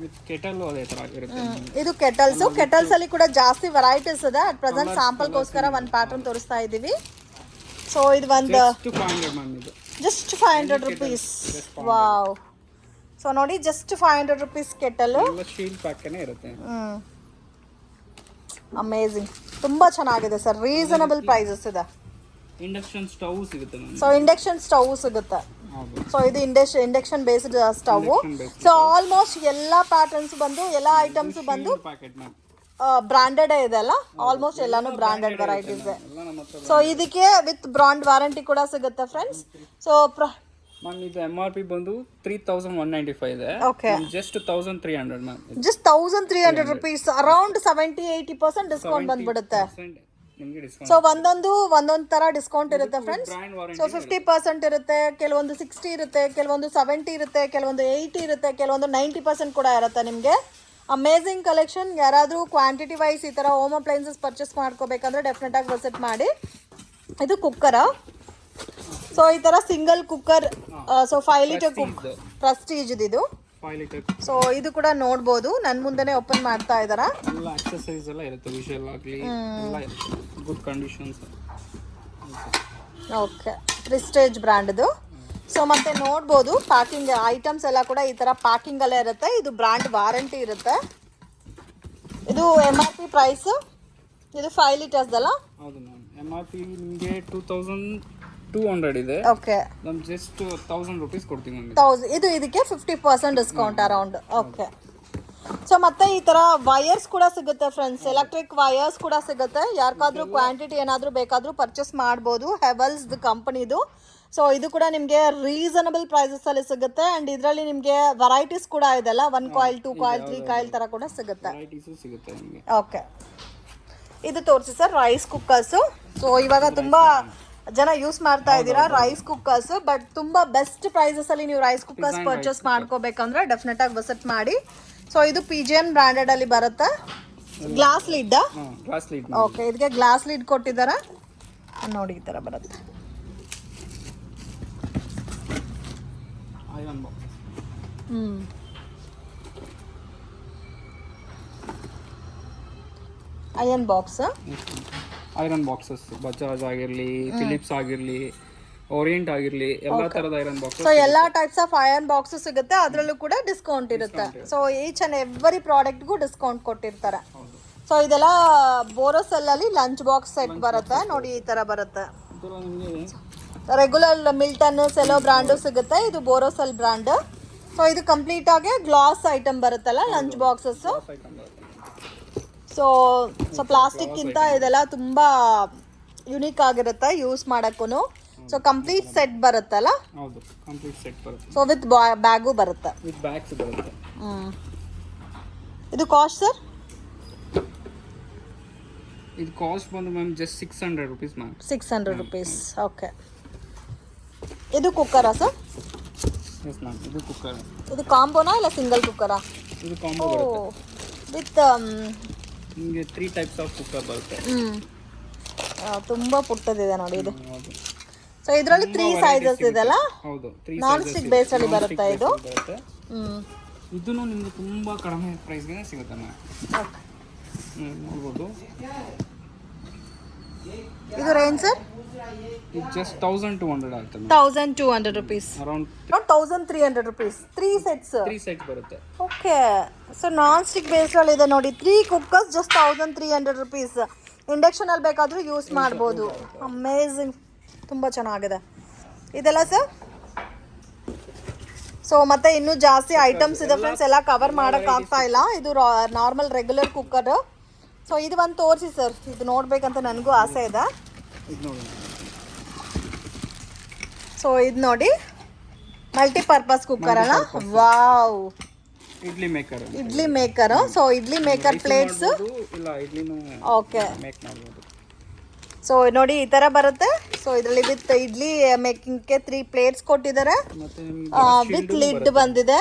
ಕೆಟಲ್ ಅದೇ ತರ ಇರುತ್ತೆ. ಇದು ಕೆಟಲ್ಸ್ ಅಲ್ಲಿ ಕೂಡ ಜಾಸ್ತಿ ವೆರೈಟೀಸ್ ಇದೆ. ಅಟ್ ಪ್ರೆಸೆಂಟ್ ಸ್ಯಾಂಪಲ್ಗೋಸ್ಕರ ಒಂದು ಪ್ಯಾಟರ್ನ್ ತೋರಿಸ್ತಾ ಇದ್ದೀವಿ. ಸೊ ಇದು ಒಂದು ಜಸ್ಟ್ 500 ರುಪೀಸ್. ವಾವ್. ಸೊ ನೋಡಿ, ಜಸ್ಟ್ 500 ರುಪೀಸ್ ಕೆಟಲ್. ಶೀಲ್ಡ್ ಪ್ಯಾಕೇನೇ ಇರುತ್ತೆ. ಅಮೇಝಿಂಗ್, ತುಂಬ ಚೆನ್ನಾಗಿದೆ ಸರ್. ರೀಸನಬಲ್ ಪ್ರೈಸಸ್ ಇದೆ. ಇಂಡಕ್ಷನ್ ಸ್ಟವ್ ಸಿಗುತ್ತೆ. ಸೊ ಇಂಡಕ್ಷನ್ ಸ್ಟವ್ ಸಿಗುತ್ತೆ. ಸೊ ಇದು induction based stove. So almost ಎಲ್ಲ ಪ್ಯಾಟರ್ನ್ಸ್ ಬಂದು, ಎಲ್ಲ ಐಟಮ್ಸ್ ಬಂದು ಬ್ರಾಂಡೆಡ್ ಇದೆ ಅಲ್ಲ, ಆಲ್ಮೋಸ್ಟ್ ಎಲ್ಲಾನು ಬ್ರಾಂಡೆಡ್ ವೆರೈಟೀಸ್. ಎಲ್ಲ ನಮ್ಮ ಹತ್ರ. ಸೊ ಇದಕ್ಕೆ ವಿತ್ ಬ್ರಾಂಡ್ ವಾರಂಟಿ ಕೂಡ ಸಿಗುತ್ತೆ ಫ್ರೆಂಡ್ಸ್. ಸೊ ಮ್ಯಾಮ್ ಇದು MRP ಬಂದು 3195 ಇದೆ. Okay, just 1300 ma'am. Just 1300 rupees, around 70-80% discount ಬಂದ್ಬಿಡುತ್ತೆ. ನಿಮಗೆ ಡಿಸ್ಕೌಂಟ್. ಸೊ ಒಂದೊಂದು ತರ ಡಿಸ್ಕೌಂಟ್ ಇರುತ್ತೆ ಫ್ರೆಂಡ್ಸ್. Brand warranty. ಸೊ 50% ಇರುತ್ತೆ, ಕೆಲವೊಂದು 60 ಇರುತ್ತೆ, ಕೆಲವೊಂದು 70 ಇರುತ್ತೆ, ಕೆಲವೊಂದು 80 ಇರುತ್ತೆ, ಕೆಲವೊಂದು 90% ಕೂಡ ಇರುತ್ತೆ ನಿಮಗೆ. Amazing collection. ಯಾರಾದರೂ ಕ್ವಾಂಟಿಟಿ ವೈಸ್ ಈ ಥರ ಹೋಮ್ ಅಪ್ಲೈನ್ಸಸ್ ಪರ್ಚೇಸ್ ಮಾಡ್ಕೋಬೇಕಂದ್ರೆ ಡೆಫಿನೆಟ್ ಆಗಿ ವಿಸಿಟ್ ಮಾಡಿ. ಇದು ಕುಕ್ಕರ. ಸೊ ಈ ಥರ single cooker. So 5 litre Prestige ಇದು. 5 ಲೀಟರ್. ಸೊ ಇದು ಕೂಡ ನೋಡ್ಬೋದು, ನನ್ನ ಮುಂದೆನೇ ಓಪನ್ ಮಾಡ್ತಾ ಇದ್ದಾರಾ. ಎಲ್ಲ ಆಕ್ಸೆಸರೀಸ್ ಎಲ್ಲ ಇರುತ್ತೆ, ವಿಷಲ್ ಆಗಲಿ ಎಲ್ಲ ಇರುತ್ತೆ, ಗುಡ್ ಕಂಡೀಷನ್ಸ್. ಓಕೆ, ಪ್ರೆಸ್ಟೇಜ್ ಬ್ರ್ಯಾಂಡ್ದು. ಸೊ ಮತ್ತೆ ನೋಡ್ಬೋದು ಪ್ಯಾಕಿಂಗ್ ಐಟಮ್ಸ್ ಎಲ್ಲ ಕೂಡ ಈ ಥರ ಪ್ಯಾಕಿಂಗಲ್ಲೇ ಇರುತ್ತೆ. ಇದು ಬ್ರ್ಯಾಂಡ್ ವಾರಂಟಿ ಇರುತ್ತೆ. ಇದು MRP ಪ್ರೈಸ್. ಇದು 5 ಲೀಟರ್ಸ್ದಲ್ಲ. ಹೌದು ಮ್ಯಾಮ್. MRP ನಿಮಗೆ 2200 ಇದೆ. ಓಕೆ, ನಮ್ ಜಸ್ಟ್ 1000 ರೂಪೀಸ್ ಕೊಡ್ತೀವಿ ಮ್ಯಾಮ್. 1000. ಇದು ಇದಕ್ಕೆ 50% ಡಿಸ್ಕೌಂಟ್ ಅರೌಂಡ್. ಓಕೆ. ಸೊ ಮತ್ತೆ ಈ ಥರ ವಯರ್ಸ್ ಕೂಡ ಸಿಗುತ್ತೆ ಫ್ರೆಂಡ್ಸ್, ಎಲೆಕ್ಟ್ರಿಕ್ ವಯರ್ಸ್ ಕೂಡ ಸಿಗುತ್ತೆ. ಯಾರಿಗಾದ್ರೂ ಕ್ವಾಂಟಿಟಿ ಏನಾದರೂ ಬೇಕಾದರೂ ಪರ್ಚೇಸ್ ಮಾಡ್ಬೋದು. ಹೆವೆಲ್ಸ್ದು ಕಂಪನಿದು. ಸೊ ಇದು ಕೂಡ ನಿಮಗೆ ರೀಸನಬಲ್ ಪ್ರೈಸಸಲ್ಲಿ ಸಿಗುತ್ತೆ. ಆ್ಯಂಡ್ ಇದರಲ್ಲಿ ನಿಮಗೆ ವೆರೈಟೀಸ್ ಕೂಡ ಇದೆಲ್ಲ, 1 ಕಾಯಿಲ್ 2 ಕಾಯಿಲ್ 3 ಕಾಯಿಲ್ ಥರ ಕೂಡ ಸಿಗುತ್ತೆ. ವೆರೈಟೀಸು ಸಿಗುತ್ತೆ ನಿಮಗೆ. ಓಕೆ, ಇದು ತೋರಿಸಿ ಸರ್, ರೈಸ್ ಕುಕ್ಕರ್ಸು. ಸೊ ಇವಾಗ ತುಂಬ ಜನ ಯೂಸ್ ಮಾಡ್ತಾ ಇದ್ದೀರಾ ರೈಸ್ ಕುಕ್ಕರ್ಸ್, ಬಟ್ ತುಂಬ ಬೆಸ್ಟ್ ಪ್ರೈಸಸಲ್ಲಿ ನೀವು ರೈಸ್ ಕುಕ್ಕರ್ಸ್ ಪರ್ಚೇಸ್ ಮಾಡ್ಕೋಬೇಕಂದ್ರೆ ಡೆಫಿನೆಟ್ ಆಗಿ ವಿಸಿಟ್ ಮಾಡಿ. ಸೊ ಇದು PGN ಬ್ರ್ಯಾಂಡೆಡ್ ಅಲ್ಲಿ ಬರುತ್ತೆ. Glass lid. Glass lid. Okay, ಇದಕ್ಕೆ ಗ್ಲಾಸ್ ಲಿಡ್ ಕೊಟ್ಟಿದ್ದಾರೆ ನೋಡಿ, ಈ ಥರ ಬರುತ್ತೆ. Iron box. Iron box. Iron boxes Bajaj ಆಗಿರಲಿ, ಫಿಲಿಪ್ಸ್ ಆಗಿರಲಿ, ಓರಿಯಂಟ್ ಆಗಿರಲಿ, ಎಲ್ಲ ತರದ ಐರನ್ ಬಾಕ್ಸ್. ಸೊ ಎಲ್ಲ ಟೈಪ್ಸ್ ಆಫ್ ಐರನ್ ಬಾಕ್ಸ್ ಸಿಗುತ್ತೆ, ಅದರಲ್ಲೂ ಕೂಡ ಡಿಸ್ಕೌಂಟ್ ಇರುತ್ತೆ. So each and every ಪ್ರಾಡಕ್ಟ್ಗೂ discount ಕೊಟ್ಟಿರ್ತಾರೆ. ಸೊ ಇದೆಲ್ಲ ಬೋರೋಸೆಲ್ ಅಲ್ಲಿ ಲಂಚ್ ಬಾಕ್ಸ್ ಸೆಟ್ ಬರುತ್ತೆ ನೋಡಿ, ಈ ತರ ಬರುತ್ತೆ. ರೆಗ್ಯುಲರ್ ಮಿಲ್ಟನ್ ಸೆಲೋ ಬ್ರ್ಯಾಂಡು ಸಿಗುತ್ತೆ, ಇದು ಬೋರೋಸೆಲ್ ಬ್ರ್ಯಾಂಡ್. ಸೊ ಇದು ಕಂಪ್ಲೀಟ್ ಆಗಿ ಗ್ಲಾಸ್ ಐಟಮ್ ಬರುತ್ತಲ್ಲ ಲಂಚ್ ಬಾಕ್ಸಸ್. ಸೊ ಪ್ಲಾಸ್ಟಿಕ್ ಗಿಂತ ಇದೆಲ್ಲ ತುಂಬಾ ಯುನೀಕ್ ಆಗಿರುತ್ತೆ ಯೂಸ್ ಮಾಡಕ್ಕೂ. ಸೊ ಕಂಪ್ಲೀಟ್ ಸೆಟ್ ಬರುತ್ತಲ್ಲ. ಹೌದು, ಕಂಪ್ಲೀಟ್ ಸೆಟ್ ಬರುತ್ತೆ. ಸೊ ವಿತ್ ಬ್ಯಾಗು ಬರುತ್ತೆ. ವಿತ್ ಬ್ಯಾಗ್ಸ್ ಬರುತ್ತೆ. ಇದು ಕಾಸ್ಟ್ ಸರ್? ಇದು ಕಾಸ್ಟ್ ಬಂದು ma'am just 600 rupees ma'am. 600 rupees. Okay. ಇದು ಕುಕ್ಕರಾ ಸರ್? ಎಸ್ ಮ್ಯಾಮ್, ಇದು ಕುಕ್ಕರ್. ಇದು ಕಾಂಬೋನಾ ಇಲ್ಲ ಸಿಂಗಲ್ ಕುಕ್ಕರಾ? ಇದು ಕಾಂಬೋ ಬರುತ್ತೆ. ವಿತ್ ನಿಮಗೆ 3 ಟೈಪ್ಸ್ ಆಫ್ ಕುಕ್ಕರ್ ಬರುತ್ತೆ. ತುಂಬಾ ಪುಟ್ಟದಿದೆ ನೋಡಿ ಇದು. ಹೌದು. ಸೊ ಇದರಲ್ಲಿ 3 ಸೈಜಸ್ ಇದೆಲ್ಲ. ಹೌದು, 3 ನಾನ್ ಸ್ಟಿಕ್ ಬೇಸ್ ಅಲ್ಲಿ ಬರುತ್ತೆ ಇದು. ಇದನ್ನು ನಿಮಗೆ ತುಂಬಾ ಕಡಿಮೆ ಪ್ರೈಸ್ಗೆ ಸಿಗುತ್ತೆ ಮ್ಯಾಮ್. ಓಕೆ, ನೋಡ್ಬೋದು. ಇದು ರೇಂಜ್ ಸರ್? ಇದು ಜಸ್ಟ್ 1200 ಆಗುತ್ತೆ ma'am. 1200 rupees. Around 1300 rupees. 3 sets. 3 set ಬರುತ್ತೆ. Okay. So nonstick base ಅಲ್ಲಿ ಇದೆ ನೋಡಿ, 3 ಕುಕ್ಕರ್ಸ್ ಜಸ್ಟ್ 1300 ರೂಪೀಸ್. ಇಂಡಕ್ಷನ್ ಅಲ್ಲಿ ಬೇಕಾದ್ರೂ ಯೂಸ್ ಮಾಡ್ಬೋದು. ಅಮೇಝಿಂಗ್, ತುಂಬ ಚೆನ್ನಾಗಿದೆ ಇದೆಲ್ಲ ಸರ್. ಸೊ ಮತ್ತೆ ಇನ್ನೂ ಜಾಸ್ತಿ ಐಟಮ್ಸ್ ಇದೆ ಫ್ರೆಂಡ್ಸ್, ಎಲ್ಲ ಕವರ್ ಮಾಡೋಕ್ಕಾಗ್ತಾ ಇಲ್ಲ. ಇದು ನಾರ್ಮಲ್ ರೆಗ್ಯುಲರ್ ಕುಕ್ಕರ್. ಸೊ ಇದು ಒಂದು ತೋರಿಸಿ ಸರ್, ಇದು ನೋಡ್ಬೇಕಂತ ನನಗೂ ಆಸೆ ಇದೆ. ಸೊ ಇದು ನೋಡಿ, ಮಲ್ಟಿಪರ್ಪಸ್ ಕುಕ್ಕರ್ ಅಲ್ಲ. Wow, idli maker. Idli maker. So idli maker plates. ಇಲ್ಲ, ಇಡ್ಲಿನೂ ಓಕೆ ಮೇಕ್ ಮಾಡಬಹುದು. ಸೊ ನೋಡಿ ಈ ತರ ಬರುತ್ತೆ. ಸೊ ಇದರಲ್ಲಿ ವಿತ್ ಇಡ್ಲಿ ಮೇಕಿಂಗ್ಗೆ 3 ಪ್ಲೇಟ್ಸ್ ಕೊಟ್ಟಿದ್ದಾರೆ, ವಿತ್ ಲಿಡ್ ಬಂದಿದೆ.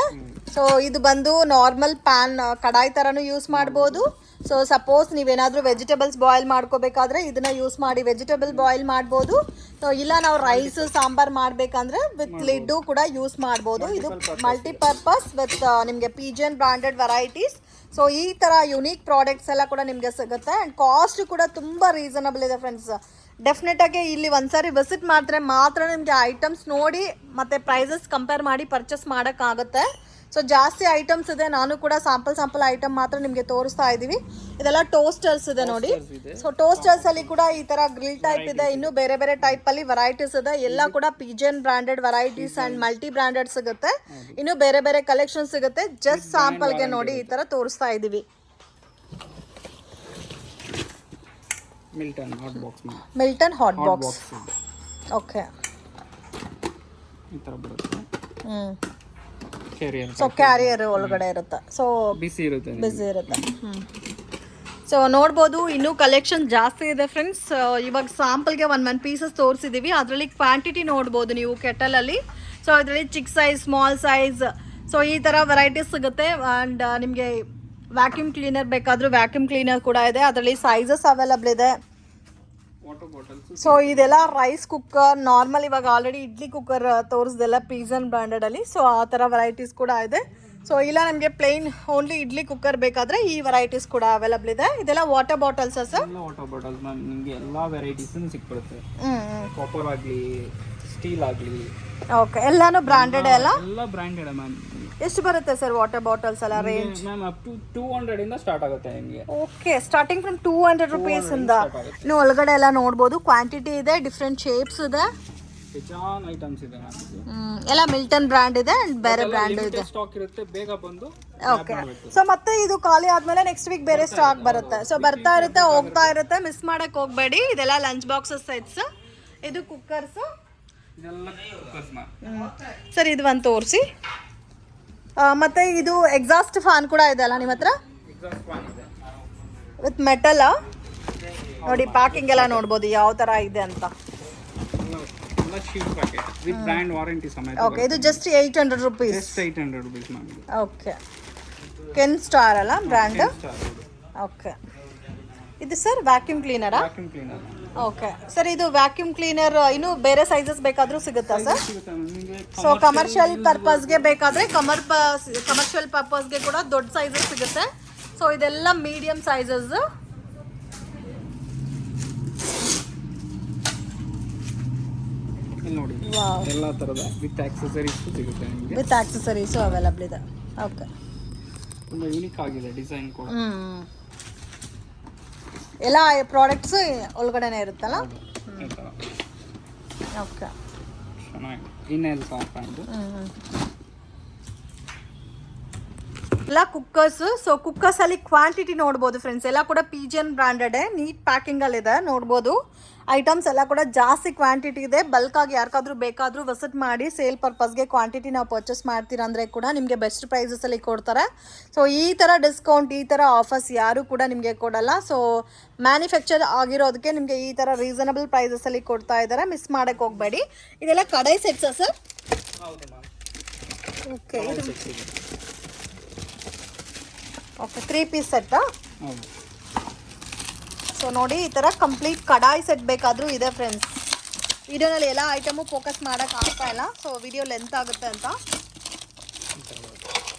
ಸೊ ಇದು ಬಂದು ನಾರ್ಮಲ್ ಪ್ಯಾನ್ ಕಡಾಯಿ ಥರನೂ ಯೂಸ್ ಮಾಡ್ಬೋದು. ಸೊ ಸಪೋಸ್ ನೀವೇನಾದರೂ ವೆಜಿಟೇಬಲ್ಸ್ ಬಾಯ್ಲ್ ಮಾಡ್ಕೋಬೇಕಾದ್ರೆ ಇದನ್ನ ಯೂಸ್ ಮಾಡಿ ವೆಜಿಟೇಬಲ್ ಬಾಯ್ಲ್ ಮಾಡ್ಬೋದು. ಸೊ ಇಲ್ಲ ನಾವು ರೈಸ್ ಸಾಂಬಾರ್ ಮಾಡಬೇಕಂದ್ರೆ ವಿತ್ ಲಿಡ್ಡು ಕೂಡ ಯೂಸ್ ಮಾಡ್ಬೋದು. ಇದು ಮಲ್ಟಿಪರ್ಪಸ್ ವಿತ್ ನಿಮಗೆ PGN ಬ್ರಾಂಡೆಡ್ ವೆರೈಟೀಸ್. ಸೊ ಈ ಥರ ಯುನೀಕ್ ಪ್ರಾಡಕ್ಟ್ಸ್ ಎಲ್ಲ ಕೂಡ ನಿಮಗೆ ಸಿಗುತ್ತೆ. ಆ್ಯಂಡ್ ಕಾಸ್ಟ್ ಕೂಡ ತುಂಬ ರೀಸನಬಲ್ ಇದೆ ಫ್ರೆಂಡ್ಸ್. ಡೆಫಿನೆಟಾಗಿ ಇಲ್ಲಿ ಒಂದ್ಸಾರಿ ವಿಸಿಟ್ ಮಾಡಿದ್ರೆ ಮಾತ್ರ ನಿಮಗೆ ಐಟಮ್ಸ್ ನೋಡಿ ಮತ್ತು ಪ್ರೈಸಸ್ ಕಂಪೇರ್ ಮಾಡಿ ಪರ್ಚೇಸ್ ಮಾಡೋಕ್ಕಾಗುತ್ತೆ. ಸೊ ಜಾಸ್ತಿ ಐಟಮ್ಸ್ ಇದೆ, ನಾನು ಕೂಡ ಸ್ಯಾಂಪಲ್ ಐಟಮ್ ಮಾತ್ರ ನಿಮಗೆ ತೋರಿಸ್ತಾ ಇದ್ದೀವಿ. ಇದೆಲ್ಲ ಟೋಸ್ಟರ್ಸ್ ಇದೆ ನೋಡಿ. ಸೊ ಟೋಸ್ಟರ್ಸ್ ಅಲ್ಲಿ ಕೂಡ ಈ ತರ ಗ್ರಿಲ್ ಟೈಪ್ ಇದೆ, ಇನ್ನೂ ಬೇರೆ ಬೇರೆ ಟೈಪ್ ಅಲ್ಲಿ ವೆರೈಟೀಸ್ ಇದೆ. ಎಲ್ಲ ಕೂಡ PGN branded varieties and multi branded ಸಿಗುತ್ತೆ. ಇನ್ನು ಬೇರೆ ಬೇರೆ ಕಲೆಕ್ಷನ್ ಸಿಗುತ್ತೆ. ಜಸ್ಟ್ ಸ್ಯಾಂಪಲ್ಗೆ ನೋಡಿ ಈ ತರ ತೋರಿಸ್ತಾ ಇದ್ದೀವಿ. Milton hot box ma'am. Milton hot hot box. Box ಇದೆ, ಓಕೆ. ಈ ಥರ ಬರುತ್ತೆ. ಹ್ಞೂ. ಕ್ಯಾರಿಯರ್ ಸೊ ಕ್ಯಾರಿಯರ್ ಒಳಗಡೆ ಇರುತ್ತೆ. ಸೊ ಬಿಸಿ ಇರುತ್ತೆ. ಬಿಸಿ ಇರುತ್ತೆ. ಸೊ ನೋಡ್ಬೋದು ಇನ್ನೂ ಕಲೆಕ್ಷನ್ ಜಾಸ್ತಿ ಇದೆ ಫ್ರೆಂಡ್ಸ್. ಇವಾಗ ಸ್ಯಾಂಪಲ್ಗೆ ಒನ್ ಪೀಸಸ್ ತೋರಿಸಿದ್ದೀವಿ. ಅದರಲ್ಲಿ ಕ್ವಾಂಟಿಟಿ ನೋಡ್ಬೋದು ನೀವು ಕೆಟಲಲ್ಲಿ. ಸೊ ಇದರಲ್ಲಿ ಚಿಕ್ಕ ಸೈಜ್, ಸ್ಮಾಲ್ ಸೈಜ್, ಸೊ ಈ ಥರ ವೆರೈಟೀಸ್ ಸಿಗುತ್ತೆ. ಆ್ಯಂಡ್ ನಿಮಗೆ ವ್ಯಾಕ್ಯೂಮ್ ಕ್ಲೀನರ್ ಬೇಕಾದರೂ ವ್ಯಾಕ್ಯೂಮ್ ಕ್ಲೀನರ್ ಕೂಡ ಇದೆ. ಅದರಲ್ಲಿ ಸೈಜಸ್ ಅವೈಲಬಲ್ ಇದೆ. Water bottles. ಸೊ ಇದೆಲ್ಲ ರೈಸ್ ಕುಕ್ಕರ್, ನಾರ್ಮಲ್ ಇವಾಗ ಆಲ್ರೆಡಿ ಇಡ್ಲಿ ಕುಕ್ಕರ್ ತೋರಿಸ್ದೆಲ್ಲ ಪಿಜನ್ ಬ್ರ್ಯಾಂಡೆಡಲ್ಲಿ. ಸೊ ಆ ಥರ ವೆರೈಟೀಸ್ ಕೂಡ ಇದೆ. ಸೊ ಇಲ್ಲ ನಮಗೆ ಪ್ಲೇನ್ ಓನ್ಲಿ ಇಡ್ಲಿ ಕುಕ್ಕರ್ ಬೇಕಾದರೆ ಈ ವೆರೈಟೀಸ್ ಕೂಡ ಅವೈಲಬಲ್ ಇದೆ. ಇದೆಲ್ಲ ವಾಟರ್ ಬಾಟಲ್ಸ್ ಸರ್? ಎಲ್ಲ ವಾಟರ್ ಬಾಟಲ್ಸ್ ಮ್ಯಾಮ್. ನಿಮಗೆ ಎಲ್ಲ ವೆರೈಟೀಸನ್ನು ಸಿಕ್ಬಿಡುತ್ತೆ. ಕಾಪರ್ ಆಗಲಿ, ಸ್ಟೀಲ್ ಆಗಲಿ. ಓಕೆ, ಎಲ್ಲಾನು ಬ್ರಾಂಡೆಡ್ ಎಲ್ಲ ಬ್ರಾಂಡೆಡ್ ಮ್ಯಾಮ್. ಎಷ್ಟು ಬರುತ್ತೆ ಸರ್ ವಾಟರ್ ಬಾಟಲ್ಸ್ ಎಲ್ಲ ರೇಂಜ್? ಮ್ಯಾಮ್ ಅಪ್ ಟು 200 ಇಂದ ಸ್ಟಾರ್ಟ್ ಆಗುತ್ತೆ ನಿಮಗೆ. ಓಕೆ, ಸ್ಟಾರ್ಟಿಂಗ್ ಫ್ರಮ್ 200 ರುಪೀಸ್ ಇಂದ. ನೀವು ಒಳಗಡೆ ಎಲ್ಲ ನೋಡ್ಬೋದು, ಕ್ವಾಂಟಿಟಿ ಇದೆ, ಡಿಫ್ರೆಂಟ್ ಶೇಪ್ಸ್ ಇದೆ, ಬೇಜಾನ್ ಐಟಮ್ಸ್ ಇದೆ ಮ್ಯಾಮ್. ಎಲ್ಲ ಮಿಲ್ಟನ್ ಬ್ರ್ಯಾಂಡ್ ಇದೆ ಅಂಡ್ ಬೇರೆ ಬ್ರ್ಯಾಂಡ್ ಇದೆ. ಸ್ಟಾಕ್ ಇರುತ್ತೆ, ಬೇಗ ಬಂದು. ಓಕೆ. ಸೊ ಮತ್ತೆ ಇದು ಖಾಲಿ ಆದ್ಮೇಲೆ ನೆಕ್ಸ್ಟ್ ವೀಕ್ ಬೇರೆ ಸ್ಟಾಕ್ ಬರುತ್ತೆ. ಸೊ ಬರ್ತಾ ಇರುತ್ತೆ, ಹೋಗ್ತಾ ಇರುತ್ತೆ, ಮಿಸ್ ಮಾಡಕ್ ಹೋಗ್ಬೇಡಿ. ಇದೆಲ್ಲ ಲಂಚ್ ಬಾಕ್ಸಸ್ ಸೆಟ್ಸ್, ಇದು ಕುಕ್ಕರ್ಸ್. ಇದೆಲ್ಲ ಕುಕ್ಕರ್ಸ್ ಮ್ಯಾಮ್. ಸರ್ ಇದು ಒಂದು ತೋರಿಸಿ. ಮತ್ತೆ ಇದು ಎಕ್ಸಾಸ್ಟ್ ಫ್ಯಾನ್ ಕೂಡ ಇದೆ ಅಲ್ಲ ನಿಮ್ಮ ಹತ್ರ? ಎಕ್ಸಾಸ್ಟ್ ಫ್ಯಾನ್ ಇದೆ ವಿತ್ ಮೆಟಲ್. ನೋಡಿ ಪ್ಯಾಕಿಂಗ್ ಎಲ್ಲ ನೋಡ್ಬೋದು ಯಾವ ತರ ಇದೆ ಅಂತ. ಎಲ್ಲ sheet packet with brand warranty ಸಮೇತ. ಓಕೆ, ಇದು just 800 rupees. Just 800 rupees ma'am. Okay, Kenstar ಅಲ್ಲ ಬ್ರ್ಯಾಂಡ್? ಓಕೆ. ಇದು ಸರ್ ವ್ಯಾಕ್ಯೂಮ್ ಕ್ಲೀನರಾ? Vacuum cleaner. ಓಕೆ ಸರ್, ಇದು ವ್ಯಾಕ್ಯೂಮ್ ಕ್ಲೀನರ್ ಇನ್ನು ಬೇರೆ ಸೈಜಸ್ ಬೇಕಾದರೂ ಸಿಗುತ್ತಾ ಸರ್? ಸಿಗುತ್ತೆ ನಿಮಗೆ. ಸೊ ಕಮರ್ಷಿಯಲ್ ಪರ್ಪಸ್ಗೆ ಬೇಕಾದರೆ ಕಮರ್ಷಿಯಲ್ ಪರ್ಪಸ್ಗೆ ಕೂಡ ದೊಡ್ಡ ಸೈಜಸ್ ಸಿಗುತ್ತೆ. ಸೊ ಇದೆಲ್ಲ ಮೀಡಿಯಂ ಸೈಜಸ್. ಇಲ್ಲಿ ನೋಡಿ ಎಲ್ಲ ಥರದ ವಿತ್ ಆಕ್ಸೆಸರೀಸ್ ಸಿಗುತ್ತೆ ನಿಮಗೆ. ವಿತ್ ಆಕ್ಸೆಸರೀಸು ಅವೈಲಬಲ್ ಇದೆ. ಓಕೆ, ತುಂಬ ಯೂನಿಕ್ ಆಗಿದೆ ಡಿಸೈನ್ ಕೂಡ. ಎಲ್ಲ ಪ್ರಾಡಕ್ಟ್ಸ್ ಒಳಗಡೆನೆ ಇರುತ್ತಲ್ಲ? ಈ ಥರ ಓಕೆ, ಚೆನ್ನಾಗಿದೆ. ಇನ್ನೆಲ್ಲ ಸಾಕು. ಎಲ್ಲ ಕುಕ್ಕರ್ಸ್. ಸೊ ಕುಕ್ಕರ್ಸ್ ಅಲ್ಲಿ ಕ್ವಾಂಟಿಟಿ ನೋಡ್ಬೋದು ಫ್ರೆಂಡ್ಸ್, ಎಲ್ಲ ಕೂಡ ಪಿಜಿಯನ್ ಬ್ರಾಂಡೆಡ್, ನೀಟ್ ಪ್ಯಾಕಿಂಗ್ ಅಲ್ಲಿ ಇದೆ. ನೋಡ್ಬೋದು ಐಟಮ್ಸ್ ಎಲ್ಲ ಕೂಡ ಜಾಸ್ತಿ ಕ್ವಾಂಟಿಟಿ ಇದೆ. ಬಲ್ಕ್ ಆಗಿ ಯಾರಿಗಾದ್ರೂ ಬೇಕಾದರೂ ವಿಸಿಟ್ ಮಾಡಿ. ಸೇಲ್ ಪರ್ಪಸ್ಗೆ ಕ್ವಾಂಟಿಟಿ ನಾವು ಪರ್ಚೇಸ್ ಮಾಡ್ತೀರಾ ಅಂದರೆ ಕೂಡ ನಿಮಗೆ ಬೆಸ್ಟ್ ಪ್ರೈಸಸಲ್ಲಿ ಕೊಡ್ತಾರೆ. ಸೊ ಈ ಥರ ಡಿಸ್ಕೌಂಟ್, ಈ ಥರ ಆಫರ್ಸ್ ಯಾರು ಕೂಡ ನಿಮಗೆ ಕೊಡಲ್ಲ. ಸೊ ಮ್ಯಾನುಫ್ಯಾಕ್ಚರ್ ಆಗಿರೋದಕ್ಕೆ ನಿಮಗೆ ಈ ಥರ ರೀಸನಬಲ್ ಪ್ರೈಸಸಲ್ಲಿ ಕೊಡ್ತಾ ಇದ್ದಾರೆ. ಮಿಸ್ ಮಾಡೋಕ್ಕೆ ಹೋಗಬೇಡಿ. ಇದೆಲ್ಲ ಕಡಾಯಿ ಸೆಟ್ಸಾ ಸರ್? ಹೌದು ಮ್ಯಾಮ್. ಓಕೆ. ಓಕೆ, 3 ಪೀಸ್ ಸೆಟ್ಟಾ? ಹೌದು. ಸೊ ನೋಡಿ ಈ ಥರ ಕಂಪ್ಲೀಟ್ ಕಡಾಯಿ ಸೆಟ್ ಬೇಕಾದರೂ ಇದೆ ಫ್ರೆಂಡ್ಸ್. ವಿಡಿಯೋನಲ್ಲಿ ಎಲ್ಲ ಐಟಮು ಫೋಕಸ್ ಮಾಡೋಕ್ಕೆ ಆಗ್ತಾ ಇಲ್ಲ, ಸೊ ವಿಡಿಯೋ ಲೆಂತ್ ಆಗುತ್ತೆ ಅಂತ.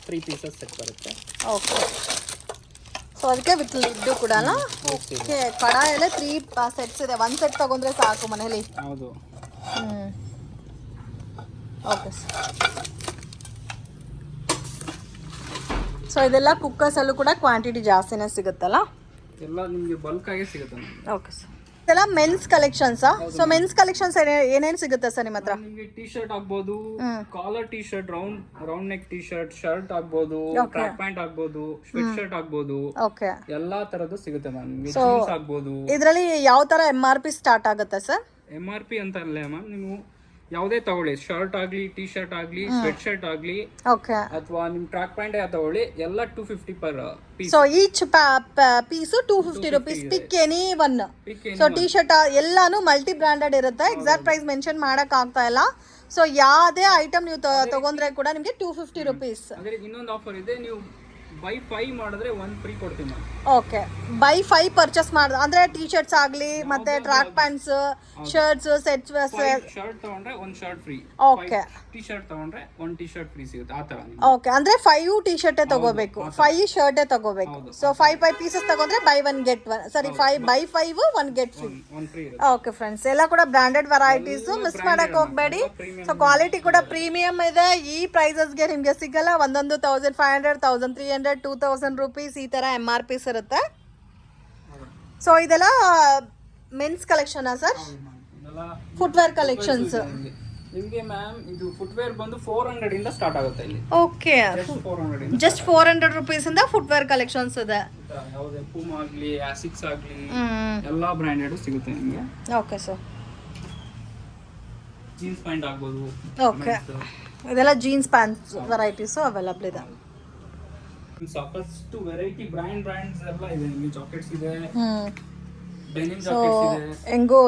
3 ಪೀಸಸ್ ಸೆಟ್ ಬರುತ್ತೆ. ಓಕೆ, ಸೊ ಅದಕ್ಕೆ ವಿತ್ ಲಿಡ್ಡು ಕೂಡ ಅಲ್ಲ? ಓಕೆ, ಕಡಾಯಲ್ಲೇ 3 ಸೆಟ್ಸ್ ಇದೆ. 1 ಸೆಟ್ ತೊಗೊಂಡ್ರೆ ಸಾಕು ಮನೇಲಿ. ಹೌದು. ಓಕೆ. ಸೊ ಇದೆಲ್ಲ ಕುಕ್ಕರ್ಸಲ್ಲೂ ಕೂಡ ಕ್ವಾಂಟಿಟಿ ಜಾಸ್ತಿನೇ ಸಿಗುತ್ತಲ್ಲ? ಎಲ್ಲ ನಿಮಗೆ ಬಲ್ಕ್ ಆಗಿ ಸಿಗುತ್ತೆ. Okay sir. ಇದೆಲ್ಲ ಮೆನ್ಸ್ ಕಲೆಕ್ಷನ್ಸಾ? ಸೊ ಮೆನ್ಸ್ ಕಲೆಕ್ಷನ್ಸ್ ಏನೇನು ಸಿಗುತ್ತೆ ಸರ್ ನಿಮ್ಮ ಹತ್ರ? ನಿಮಗೆ ಟಿ ಶರ್ಟ್ ಆಗ್ಬೋದು, collar T shirt, round neck T shirt, shirt ಆಗ್ಬೋದು, ಟ್ರ್ಯಾಕ್ ಪ್ಯಾಂಟ್ ಆಗ್ಬೋದು, ಸ್ವೆಟ್ ಶರ್ಟ್ ಆಗ್ಬೋದು. ಓಕೆ, ಎಲ್ಲಾ ತರದ್ದು ಸಿಗುತ್ತೆ ಮ್ಯಾಮ್. ನಿಮಗೆ ಜೀನ್ಸ್ ಆಗ್ಬೋದು. ಇದರಲ್ಲಿ ಯಾವ ತರ MRP ಸ್ಟಾರ್ಟ್ ಆಗುತ್ತೆ ಸರ್? MRP ಅಂತ ಅಲ್ಲ ಮ್ಯಾಮ್, ನೀವು ಯಾವುದೇ ತಗೊಳ್ಳಿ, ಶರ್ಟ್ ಆಗ್ಲಿ, ಟಿ ಶರ್ಟ್ ಆಗ್ಲಿ, ಸ್ವೆಟ್ ಶರ್ಟ್ ಆಗ್ಲಿ, ಓಕೆ, ಅಥವಾ ನಿಮ್ ಟ್ರ್ಯಾಕ್ ಪ್ಯಾಂಟ್ ತಗೊಳ್ಳಿ, ಎಲ್ಲ 250 per piece. So each piece 250 rupees. Pick any one. So T shirt ಎಲ್ಲಾನು ಮಲ್ಟಿ ಬ್ರಾಂಡೆಡ್ ಇರುತ್ತೆ. ಎಕ್ಸಾಕ್ಟ್ ಪ್ರೈಸ್ ಮೆನ್ಷನ್ ಮಾಡಕ್ ಆಗ್ತಾ ಇಲ್ಲ. ಸೊ ಯಾವುದೇ ಐಟಮ್ ನೀವು ತಗೊಂಡ್ರೆ ಕೂಡ ನಿಮಗೆ 250 ರುಪೀಸ್. ಅದೇ ಇನ್ನೊಂದು ಆಫರ್ ಇದೆ, ನೀವು ಬೈ 5 ಮಾಡಿದ್ರೆ 1 ಫ್ರೀ ಕೊಡ್ತೀನಿ ಮ್ಯಾಮ್. ಓಕೆ, ಬೈ 5 ಪರ್ಚೇಸ್ ಮಾಡಿದ್ರೆ ಅಂದ್ರೆ ಟಿ ಶರ್ಟ್ಸ್ ಆಗಲಿ, ಮತ್ತೆ track pants, shirts, set shirt ತಗೊಂಡ್ರೆ 1 shirt free. Okay, T shirt ತಗೊಂಡ್ರೆ 1 ಟಿ ಶರ್ಟ್ ಫ್ರೀ ಸಿಗುತ್ತೆ. ಆ ತರ. ಓಕೆ, ಅಂದ್ರೆ 5 ಟಿ ಶರ್ಟೇ ತಗೋಬೇಕು, 5 ಶರ್ಟೇ ತಗೋಬೇಕು. ಸೊ 5 ಪೀಸಸ್ ತಗೊಂಡ್ರೆ ಬೈ 1 ಗೆಟ್ 1. ಸರಿ, 5 by 5 1 get free. Okay friends, ಎಲ್ಲ ಕೂಡ ಬ್ರಾಂಡೆಡ್ ವೆರೈಟೀಸ್, ಮಿಸ್ ಮಾಡಕ್ ಹೋಗಬೇಡಿ. ಸೊ ಕ್ವಾಲಿಟಿ ಕೂಡ ಪ್ರೀಮಿಯಂ ಇದೆ. ಈ ಪ್ರೈಸಸ್ಗೆ ನಿಮಗೆ ಸಿಗಲ್ಲ. ಒಂದೊಂದು 1500, 1300, 2000 ರುಪೀಸ್ ಈ ತರ MRPs ಇರುತ್ತೆ. ಸೊ ಇದೆಲ್ಲ ಮೆನ್ಸ್ ಕಲೆಕ್ಷನಾ ಸರ್? Footwear collections. ನಿಮಗೆ ಮ್ಯಾಮ್ ಇದು ಫುಟ್ವೇರ್ ಬಂದು 400 ಇಂದ ಸ್ಟಾರ್ಟ್ ಆಗುತ್ತೆ ಇಲ್ಲಿ. ಓಕೆ, ಜಸ್ಟ್ 400 ಇಂದ. ಜಸ್ಟ್ 400 rupees ಇಂದ ಫುಟ್ವೇರ್ ಕಲೆಕ್ಷನ್ಸ್ ಇದೆ. ಯಾವುದೇ ಪೂಮಾ ಆಗಲಿ, ಆಸಿಕ್ಸ್ ಆಗಲಿ, ಎಲ್ಲಾ ಬ್ರ್ಯಾಂಡೆಡ್ ಸಿಗುತ್ತೆ ನಿಮಗೆ. Okay sir. ಜೀನ್ಸ್ ಪ್ಯಾಂಟ್ ಆಗ್ಬೋದು. ಓಕೆ, ಇದೆಲ್ಲ ಜೀನ್ಸ್ ಪ್ಯಾಂಟ್ಸ್ ವೆರೈಟೀಸು ಅವೈಲಬಲ್ ಇದೆ. ಸಾಕಷ್ಟು ವೆರೈಟಿ ಬ್ರ್ಯಾಂಡ್ಸ್ ಎಲ್ಲ ಇದೆ ನಿಮಗೆ. ಜಾಕೆಟ್ಸ್ ಇದೆ, ಡೆನಿಮ್ ಜಾಕೆಟ್ಸ್ ಇದೆ. ಹೆಂಗೋ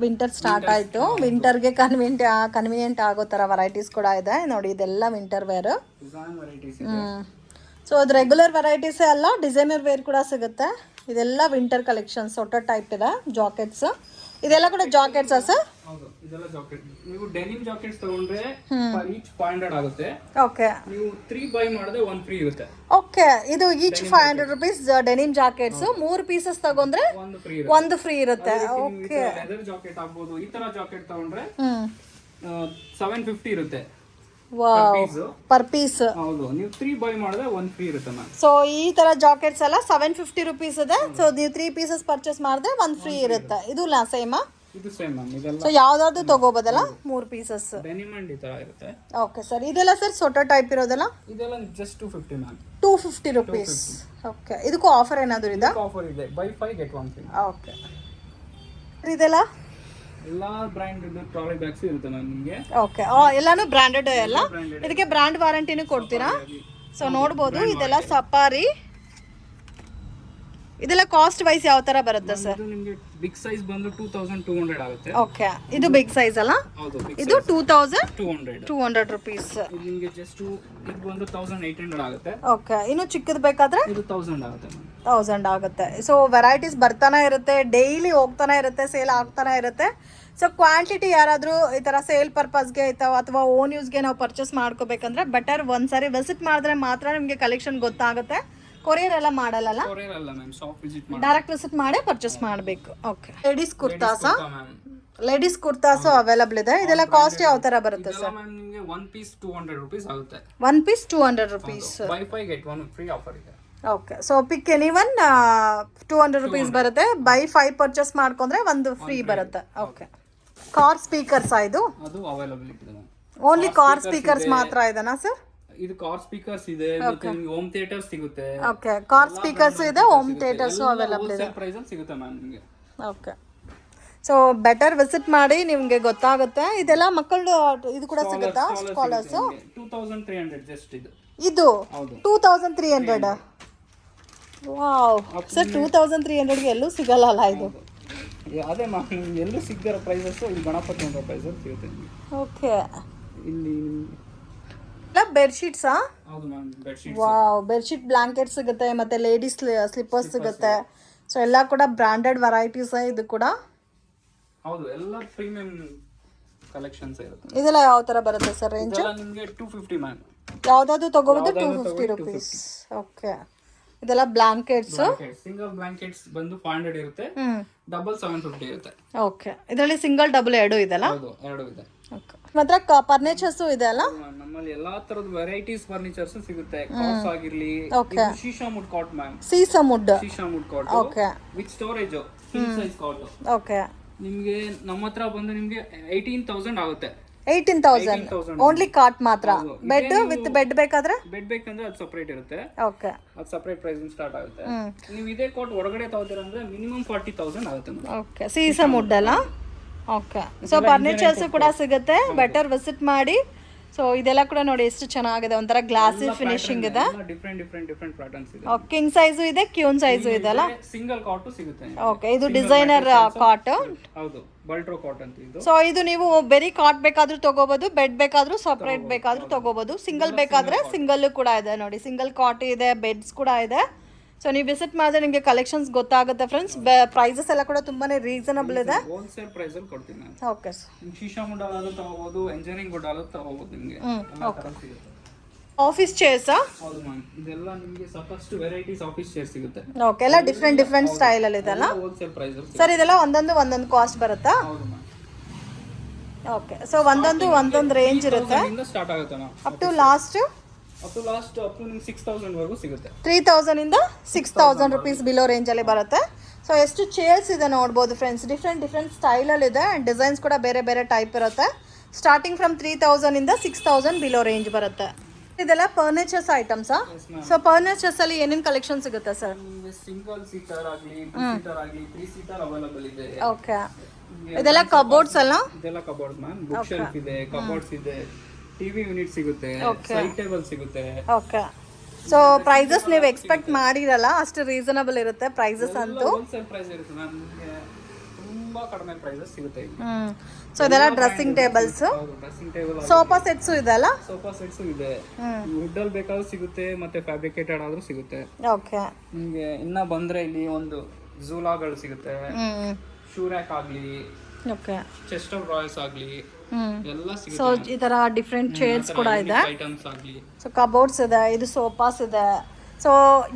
ವಿಂಟರ್ ಸ್ಟಾರ್ಟ್ ಆಯಿತು, ವಿಂಟರ್ಗೆ ಕನ್ವೀನಿಯಂಟ್ ಆಗೋ ಥರ ವೆರೈಟೀಸ್ ಕೂಡ ಇದೆ ನೋಡಿ. ಇದೆಲ್ಲ ವಿಂಟರ್ ವೇರ್. ಡಿಸೈನ್ ವೆರೈಟೀಸ್ ಇದೆ. ಸೊ ಅದು ರೆಗ್ಯುಲರ್ ವೆರೈಟೀಸೇ ಅಲ್ಲ, ಡಿಸೈನರ್ ವೇರ್ ಕೂಡ ಸಿಗುತ್ತೆ. ಇದೆಲ್ಲ ವಿಂಟರ್ ಕಲೆಕ್ಷನ್ಸ್ ಹೊಟ್ಟ ಟೈಪ್ ಇದೆ. ಜಾಕೆಟ್ಸ್ ಇದೆಲ್ಲ ಕೂಡ ಜಾಕೆಟ್ಸಾ ಸರ್? ಹೌದು, ಇದೆಲ್ಲ ಜಾಕೆಟ್. ನೀವು ಡೆನಿಮ್ ಜಾಕೆಟ್ಸ್ ತಗೊಂಡ್ರೆ ಈಚ್ 500 ಆಗುತ್ತೆ. ಓಕೆ, ನೀವು 3 ಬೈ ಮಾಡಿದ್ರೆ 1 ಫ್ರೀ ಇರುತ್ತೆ. ಓಕೆ, ಇದು each 500 rupees denim jackets. 3 pieces ತಗೊಂಡ್ರೆ 1 ಫ್ರೀ ಇರುತ್ತೆ. ಓಕೆ, ಲೆದರ್ ಜಾಕೆಟ್ ಆಗ್ಬೋದು. ಈ ತರ ಜಾಕೆಟ್ ತಗೊಂಡ್ರೆ 750 ಇರುತ್ತೆ ಪರ್ ಪೀಸ್. ಹೌದು, ನೀವು 3 ಬೈ ಮಾಡಿದ್ರೆ 1 ಫ್ರೀ ಇರುತ್ತೆ ಮ್ಯಾಮ್. ಸೊ ಈ ತರ ಜಾಕೆಟ್ಸ್ ಎಲ್ಲ 750 rupees ಇದೆ. ಸೊ ನೀವು 3 ಪೀಸಸ್ ಪರ್ಚೇಸ್ ಮಾಡಿದ್ರೆ 1 ಫ್ರೀ ಇರುತ್ತೆ. ಇದು ಸೇಮಾ? ಇದು ಸೇಮ್ ಮ್ಯಾಮ್. ಇದೆಲ್ಲ ಸೊ ಯಾವ್ದಾದ್ರು ತಗೋಬೋದಲ್ಲ 3 ಪೀಸಸ್. ಡೆನಿಮ್ ಅಂಡ್ ಈ ತರ ಇರುತ್ತೆ. Okay sir. ಇದೆಲ್ಲ ಸರ್ ಸೊಟೋ ಟೈಪ್ ಇರೋದಲ್ಲ? ಇದೆಲ್ಲ ಜಸ್ಟ್ 250 ಮ್ಯಾಮ್. 250 rupees. ಓಕೆ, ಇದಕ್ಕೂ ಆಫರ್ ಏನಾದ್ರು ಇದೆ? ಆಫರ್ ಇದೆ, ಬೈ 5 get 1 ಫ್ರೀ. ಓಕೆ, ಇದೆಲ್ಲ ಎಲ್ಲಾ ಬ್ರ್ಯಾಂಡ್ ಟ್ರಾಲಿ ಬ್ಯಾಗ್ಸ್ ಇರುತ್ತೆ ಮ್ಯಾಮ್ ನಿಮಗೆ. ಓಕೆ, ಎಲ್ಲಾನು ಬ್ರಾಂಡೆಡ್ ಎಲ್ಲ. ಇದಕ್ಕೆ ಬ್ರಾಂಡ್ ವಾರಂಟಿನೂ ಕೊಡ್ತೀರಾ? ಸೊ ನೋಡ್ಬೋದು, ಇದೆಲ್ಲ ಸಫಾರಿ. ಇದೆಲ್ಲ ಕಾಸ್ಟ್ ವೈಸ್ ಯಾವ ತರ ಬರುತ್ತೆ ಸರ್? ಇದು ನಿಮಗೆ ಬಿಗ್ ಸೈಜ್ ಬಂದು 2200 ಆಗುತ್ತೆ. ಓಕೆ, ಇದು ಬಿಗ್ ಸೈಜ್ ಅಲ್ಲ? ಹೌದು, ಇದು 2200 rupees. ಇದು ನಿಮಗೆ ಜಸ್ಟ್ ಇದು ಬಂದು 1800 ಆಗುತ್ತೆ. ಓಕೆ, ಇನ್ನು ಚಿಕ್ಕದು ಬೇಕಾದ್ರೆ ಇದು 1000 ಆಗುತ್ತೆ ಮ್ಯಾಮ್. 1000 ಆಗುತ್ತೆ. ಸೊ ವೆರೈಟೀಸ್ ಬರ್ತಾನೆ ಇರುತ್ತೆ, ಡೈಲಿ ಹೋಗ್ತಾನೆ ಇರುತ್ತೆ, ಸೇಲ್ ಆಗ್ತಾನೆ ಇರುತ್ತೆ. ಸೊ ಕ್ವಾಂಟಿಟಿ ಯಾರಾದರೂ ಈ ಥರ ಸೇಲ್ ಪರ್ಪಸ್ಗೆ ಅಥವಾ ಓನ್ ಯೂಸ್ಗೆ ನಾವು ಪರ್ಚೇಸ್ ಮಾಡ್ಕೋಬೇಕಂದ್ರೆ ಬೆಟರ್ ಒಂದ್ಸರಿ ವಿಸಿಟ್ ಮಾಡಿದ್ರೆ ಮಾತ್ರ ನಿಮಗೆ ಕಲೆಕ್ಷನ್ ಗೊತ್ತಾಗುತ್ತೆ. ಕೊರಿಯರ್ ಎಲ್ಲ ಮಾಡಲ್ಲ? ಕೊರಿಯರ್ ಅಲ್ಲ ಮ್ಯಾಮ್, ಶಾಪ್ ವಿಸಿಟ್ ಮಾಡಿ ಡೈರೆಕ್ಟ್ ವಿಸಿಟ್ ಮಾಡಿ ಪರ್ಚೇಸ್ ಮಾಡಬೇಕು. ಓಕೆ, ಲೇಡೀಸ್ ಕುರ್ತಾಸ? ಮ್ಯಾಮ್. ಲೇಡೀಸ್ ಕುರ್ತಾಸು ಅವೈಲಬಲ್ ಇದೆ. ಇದೆಲ್ಲ ಕಾಸ್ಟ್ ಯಾವ ತರ ಬರುತ್ತೆ ಸರ್? ಮ್ಯಾಮ್ ನಿಮಗೆ 1 ಪೀಸ್ 200 ರೂಪೀಸ್ ಆಗುತ್ತೆ. 1 piece 200 rupees. Buy 5 get 1 free offer ಇದೆ. Okay, so pick any one 200 rupees ಬರುತ್ತೆ. ಬೈ 5 ಪರ್ಚೇಸ್ ಮಾಡ್ಕೊಂಡ್ರೆ 1 ಫ್ರೀ ಬರುತ್ತೆ. ಓಕೆ, ಕಾರ್ ಸ್ಪೀಕರ್ಸ್ ಇದು? ಅದು ಅವೈಲಬಲ್ ಇದೆ ಮ್ಯಾಮ್. ಓನ್ಲಿ ಕಾರ್ ಸ್ಪೀಕರ್ಸ್ ಮಾತ್ರ ಇದೆನಾ ಸರ್? ಇದು ಕಾರ್ ಸ್ಪೀಕರ್ಸ್ ಇದೆ, ಮತ್ತೆ ನಿಮಗೆ ಹೋಮ್ ಥಿಯೇಟರ್ ಸಿಗುತ್ತೆ. ಓಕೆ, ಕಾರ್ ಸ್ಪೀಕರ್ಸ್ ಇದೆ, ಹೋಮ್ ಥಿಯೇಟರ್ಸ್ ಅವೈಲಬಲ್ ಇದೆ. ಪ್ರೈಸ್ ಅಲ್ಲಿ ಸಿಗುತ್ತೆ ಮ್ಯಾಮ್ ನಿಮಗೆ. ಓಕೆ, ಸೊ ಬೆಟರ್ ವಿಸಿಟ್ ಮಾಡಿ, ನಿಮಗೆ ಗೊತ್ತಾಗುತ್ತೆ. ಇದೆಲ್ಲ ಮಕ್ಕಳು ಇದು ಕೂಡ ಸಿಗುತ್ತಾ? ಸ್ಕಾಲರ್ಸ್ 2300 ಜಸ್ಟ್ ಇದು. ಇದು 2300. ವಾವ್ ಸರ್, 2300 ಗೆ ಎಲ್ಲೂ ಸಿಗಲ್ಲ ಅಲ್ಲ ಇದು? ಅದೇ ಮ್ಯಾಮ್, ಎಲ್ಲೂ ಸಿಗದಿರೋ ಪ್ರೈಸಸ್ ಇಲ್ಲಿ ಗಣಪತಿ ಅಂತ ಪ್ರೈಸ್ ಸಿಗುತ್ತೆ ನಿಮಗೆ. ಓಕೆ, ಇಲ್ಲಿ ಎಲ್ಲ ಬೆಡ್ಶೀಟ್ಸಾ? ಹೌದು ma'am, bedsheet. Wow, bedsheet blanket ಸಿಗುತ್ತೆ, ಮತ್ತೆ ಲೇಡೀಸ್ ಸ್ಲಿಪ್ಪರ್ಸ್ ಸಿಗುತ್ತೆ. ಸೊ ಎಲ್ಲ ಕೂಡ ಬ್ರಾಂಡೆಡ್ ವೆರೈಟೀಸ್ ಇದು ಕೂಡ. ಹೌದು, ಎಲ್ಲ ಪ್ರೀಮಿಯಂ ಕಲೆಕ್ಷನ್ಸ್ ಇರುತ್ತೆ. ಇದೆಲ್ಲ ಯಾವ ತರ ಬರುತ್ತೆ ಸರ್ ರೇಂಜ್? ಇದೆಲ್ಲ ನಿಮಗೆ 250 ಮ್ಯಾಮ್. ಯಾವ್ದಾದ್ರು ತಗೋಬಹುದು 250 rupees. ಓಕೆ, ಇದೆಲ್ಲ ಬ್ಲಾಂಕೆಟ್ಸ್. ಸಿಂಗಲ್ ಬ್ಲಾಂಕೆಟ್ಸ್ ಬಂದು 500 ಇರುತ್ತೆ, ಡಬಲ್ 750 ಇರುತ್ತೆ. ಓಕೆ, ಇದರಲ್ಲಿ ಸಿಂಗಲ್ ಡಬಲ್ ಎರಡು ಇದೆಲ್ಲ? ಹೌದು, ಎರಡು ಇದೆ. ಓಕೆ, ಮಾತ್ರ ಫರ್ನಿಚರ್ಸ್ ಇದೆ ಅಲ್ಲ? ನಮ್ಮಲ್ಲಿ ಎಲ್ಲಾ ತರದ ವೆರೈಟೀಸ್ ಫರ್ನಿಚರ್ಸ್ ಸಿಗುತ್ತೆ. ಕಾಟ್ಸ್ ಆಗಿರ್ಲಿ, ಶೀಶಾ ವುಡ್ ಕಾಟ್ ಮ್ಯಾಮ್. ಸೀಸಮ್ ವುಡ್. ಶೀಶಾ wood cot. Okay, with storage, king size cot. Okay, ನಿಮಗೆ ನಮ್ಮ ಹತ್ರ ಬಂದು ನಿಮಗೆ 18000 ಆಗುತ್ತೆ. 18,000 ಓನ್ಲಿ ಕಾಟ್ ಮಾತ್ರ. ಬೆಡ್ ವಿತ್ ಬೆಡ್ ಬೇಕಾದ್ರೆ? ಬೆಡ್ ಬೇಕಂದ್ರೆ ಅದು ಸಪರೇಟ್ ಇರುತ್ತೆ. ಓಕೆ, ಅದು ಸಪರೇಟ್ ಪ್ರೈಸ್ ಸ್ಟಾರ್ಟ್ ಆಗುತ್ತೆ. ನೀವು ಇದೇ ಕಾಟ್ ಹೊರಗಡೆ ತಗೋತೀರಾ ಅಂದ್ರೆ ಮಿನಿಮಮ್ 40,000 ಆಗುತ್ತೆ. ಓಕೆ, ಸೀಸಮ್ ವುಡ್ ಅಲ್ಲ? ಓಕೆ, ಸೊ ಫರ್ನಿಚರ್ಸ್ ಕೂಡ ಸಿಗುತ್ತೆ. ಬೆಟರ್ ವಿಸಿಟ್ ಮಾಡಿ. ಸೊ ಇದೆಲ್ಲ ಕೂಡ ನೋಡಿ ಎಷ್ಟು ಚೆನ್ನಾಗಿದೆ, ಒಂಥರ ಗ್ಲಾಸಿ ಫಿನಿಶಿಂಗ್ ಇದೆ. ಡಿಫ್ರೆಂಟ್ ಪ್ಯಾಟರ್ನ್ಸ್ ಇದೆ. ಕಿಂಗ್ ಸೈಜು ಇದೆ, ಕ್ಯೂನ್ ಸೈಜು ಇದೆ ಅಲ್ಲ? ಸಿಂಗಲ್ ಕಾಟ್ ಸಿಗುತ್ತೆ. ಓಕೆ, ಇದು ಡಿಸೈನರ್ ಕಾಟ್. ಹೌದು, ಬಲ್ಟ್ರೋ ಕಾಟ್ ಅಂತ ಇದು. ಸೊ ಇದು ನೀವು ಬರೀ ಕಾಟ್ ಬೇಕಾದ್ರೂ ತಗೋಬಹುದು, ಬೆಡ್ ಬೇಕಾದ್ರೂ ಸಪರೇಟ್ ಬೇಕಾದ್ರೂ ತಗೋಬಹುದು. ಸಿಂಗಲ್ ಬೇಕಾದ್ರೆ ಸಿಂಗಲ್ ಕೂಡ ಇದೆ ನೋಡಿ. ಸಿಂಗಲ್ ಕಾಟ್ ಇದೆ, ಬೆಡ್ಸ್ ಕೂಡ ಇದೆ. ಸೊ ನೀವು ವಿಸಿಟ್ ಮಾಡಿದ್ರೆ ನಿಮಗೆ ಕಲೆಕ್ಷನ್ಸ್ ಗೊತ್ತಾಗುತ್ತೆ ಫ್ರೆಂಡ್ಸ್. ಪ್ರೈಸಸ್ ಎಲ್ಲ ಕೂಡ ತುಂಬಾನೇ ರೀಸನಬಲ್ ಇದೆ. ಹೋಲ್ಸೇಲ್ ಪ್ರೈಸ್ ಅಲ್ಲಿ ಕೊಡ್ತೀನಿ ನಾನು. ಓಕೆ ಸರ್, ಶೀಶಾ ವುಡ್ ಆದರೂ ತಗೋಬಹುದು, ಎಂಜಿನಿಯರಿಂಗ್ ವುಡ್ ಆದರೂ ತಗೋಬಹುದು ನಿಮಗೆ. Office chairs? ಹೌದು ಮ್ಯಾಮ್, ಇದೆಲ್ಲ ನಿಮಗೆ ಸಾಕಷ್ಟು ವೆರೈಟೀಸ್ ಆಫೀಸ್ ಚೇರ್ ಸಿಗುತ್ತೆ. ಓಕೆ, ಎಲ್ಲ ಡಿಫ್ರೆಂಟ್ ಸ್ಟೈಲ್ ಅಲ್ಲಿ ಇದೆಲ್ಲ ಹೋಲ್ಸೇಲ್ ಪ್ರೈಸ್ ಅಲ್ಲಿ ಸರ್. ಇದೆಲ್ಲ ಒಂದೊಂದು ಕಾಸ್ಟ್ ಬರುತ್ತಾ? ಹೌದು ಮ್ಯಾಮ್. ಓಕೆ, ಸೊ ಒಂದೊಂದು ರೇಂಜ್ ಇರುತ್ತೆ. ಸ್ಟಾರ್ಟ್ ಆಗುತ್ತೆ ಮ್ಯಾಮ್. ಅಪ್ ಟು ಲಾಸ್ಟ್ ನಿಮ್ಗೆ 6000 ವರೆಗೂ ಸಿಗುತ್ತೆ. 3000 ಇಂದ 6000 rupees ಬಿಲೋ ರೇಂಜ್ ಅಲ್ಲಿ ಬರುತ್ತೆ. ಸೊ ಎಷ್ಟು ಚೇರ್ಸ್ ಇದೆ ನೋಡ್ಬೋದು ಫ್ರೆಂಡ್ಸ್. ಡಿಫ್ರೆಂಟ್ ಸ್ಟೈಲಲ್ಲಿ ಇದೆ. ಆ್ಯಂಡ್ ಡಿಸೈನ್ಸ್ ಕೂಡ ಬೇರೆ ಟೈಪ್ ಇರುತ್ತೆ. ಸ್ಟಾರ್ಟಿಂಗ್ ಫ್ರಮ್ 3000 ಇಂದ 6000 ಬಿಲೋ ರೇಂಜ್ ಬರುತ್ತೆ. ಇದೆಲ್ಲ ಫರ್ನಿಚರ್ಸ್ ಐಟಮ್ಸಾ? ಸೊ ಫರ್ನಿಚರ್ಸ್ ಅಲ್ಲಿ ಏನೇನು ಕಲೆಕ್ಷನ್ ಸಿಗುತ್ತೆ ಸರ್? ಸಿಂಗಲ್ ಸೀಟರ್ ಆಗಲಿ, 2 ಸೀಟರ್ ಆಗಲಿ, 3 ಸೀಟರ್ ಅವೈಲೇಬಲ್ ಇದೆ. ಓಕೆ, ಇದೆಲ್ಲ ಕಬೋರ್ಡ್ಸ್ ಅಲ್ಲ? ಇದೆಲ್ಲ ಕಬೋರ್ಡ್ಸ್ ಮ್ಯಾಮ್. ಬುಕ್ ಶೆಲ್ಫ್ ಇದೆ, ಕಬೋರ್ಡ್ಸ್ ಇದೆ, ಟಿವಿ ಯೂನಿಟ್ ಸಿಗುತ್ತೆ, ಸೈಡ್ ಟೇಬಲ್ ಸಿಗುತ್ತೆ. ಓಕೆ, ಸೊ ಪ್ರೈಸಸ್ ನೀವು ಎಕ್ಸ್ಪೆಕ್ಟ್ ಮಾಡಿರಲ್ಲ ಅಷ್ಟು ರೀಸನಬಲ್ ಇರುತ್ತೆ ಪ್ರೈಸಸ್ ಅಂತೂ. ಹೋಲ್ಸೇಲ್ ಪ್ರೈಸ್ ಇರುತ್ತೆ ಮ್ಯಾಮ್, ತುಂಬಾ ಕಡಿಮೆ ಪ್ರೈಸಸ್ ಸಿಗುತ್ತೆ ಇಲ್ಲಿ. ಸೊ ಇದೆಲ್ಲ dressing tables, dressing table, sofa sets ಇದೆ ಅಲ್ಲ? ಸೋಫಾ ಸೆಟ್ಸ್ ಇದೆ, ವುಡ್ ಅಲ್ಲಿ ಬೇಕಾದ್ರೂ ಸಿಗುತ್ತೆ, ಮತ್ತೆ ಫ್ಯಾಬ್ರಿಕೇಟೆಡ್ ಆದ್ರೂ ಸಿಗುತ್ತೆ. ಓಕೆ, ನಿಮಗೆ ಇನ್ನ ಬಂದ್ರೆ ಇಲ್ಲಿ ಒಂದು ಝೂಲಾಗಳು ಸಿಗುತ್ತೆ, ಶೂ ರ್ಯಾಕ್ ಆಗ್ಲಿ, ಓಕೆ, ಚೆಸ್ಟ್ ಆಫ್ ಡ್ರಾಯರ್ಸ್ ಆಗ್ಲಿ, ಎಲ್ಲ ಸೊ ಸಿಗುತ್ತೆ. ಈ ತರ ಡಿಫ್ರೆಂಟ್ ಶೇಡ್ಸ್ ಕೂಡ ಇದೆ. ಐಟಮ್ಸ್ ಆಗ್ಲಿ, ಸೊ ಕಬೋರ್ಡ್ಸ್ ಇದೆ, ಇದು ಸೋಫಾಸ್ ಇದೆ. ಸೊ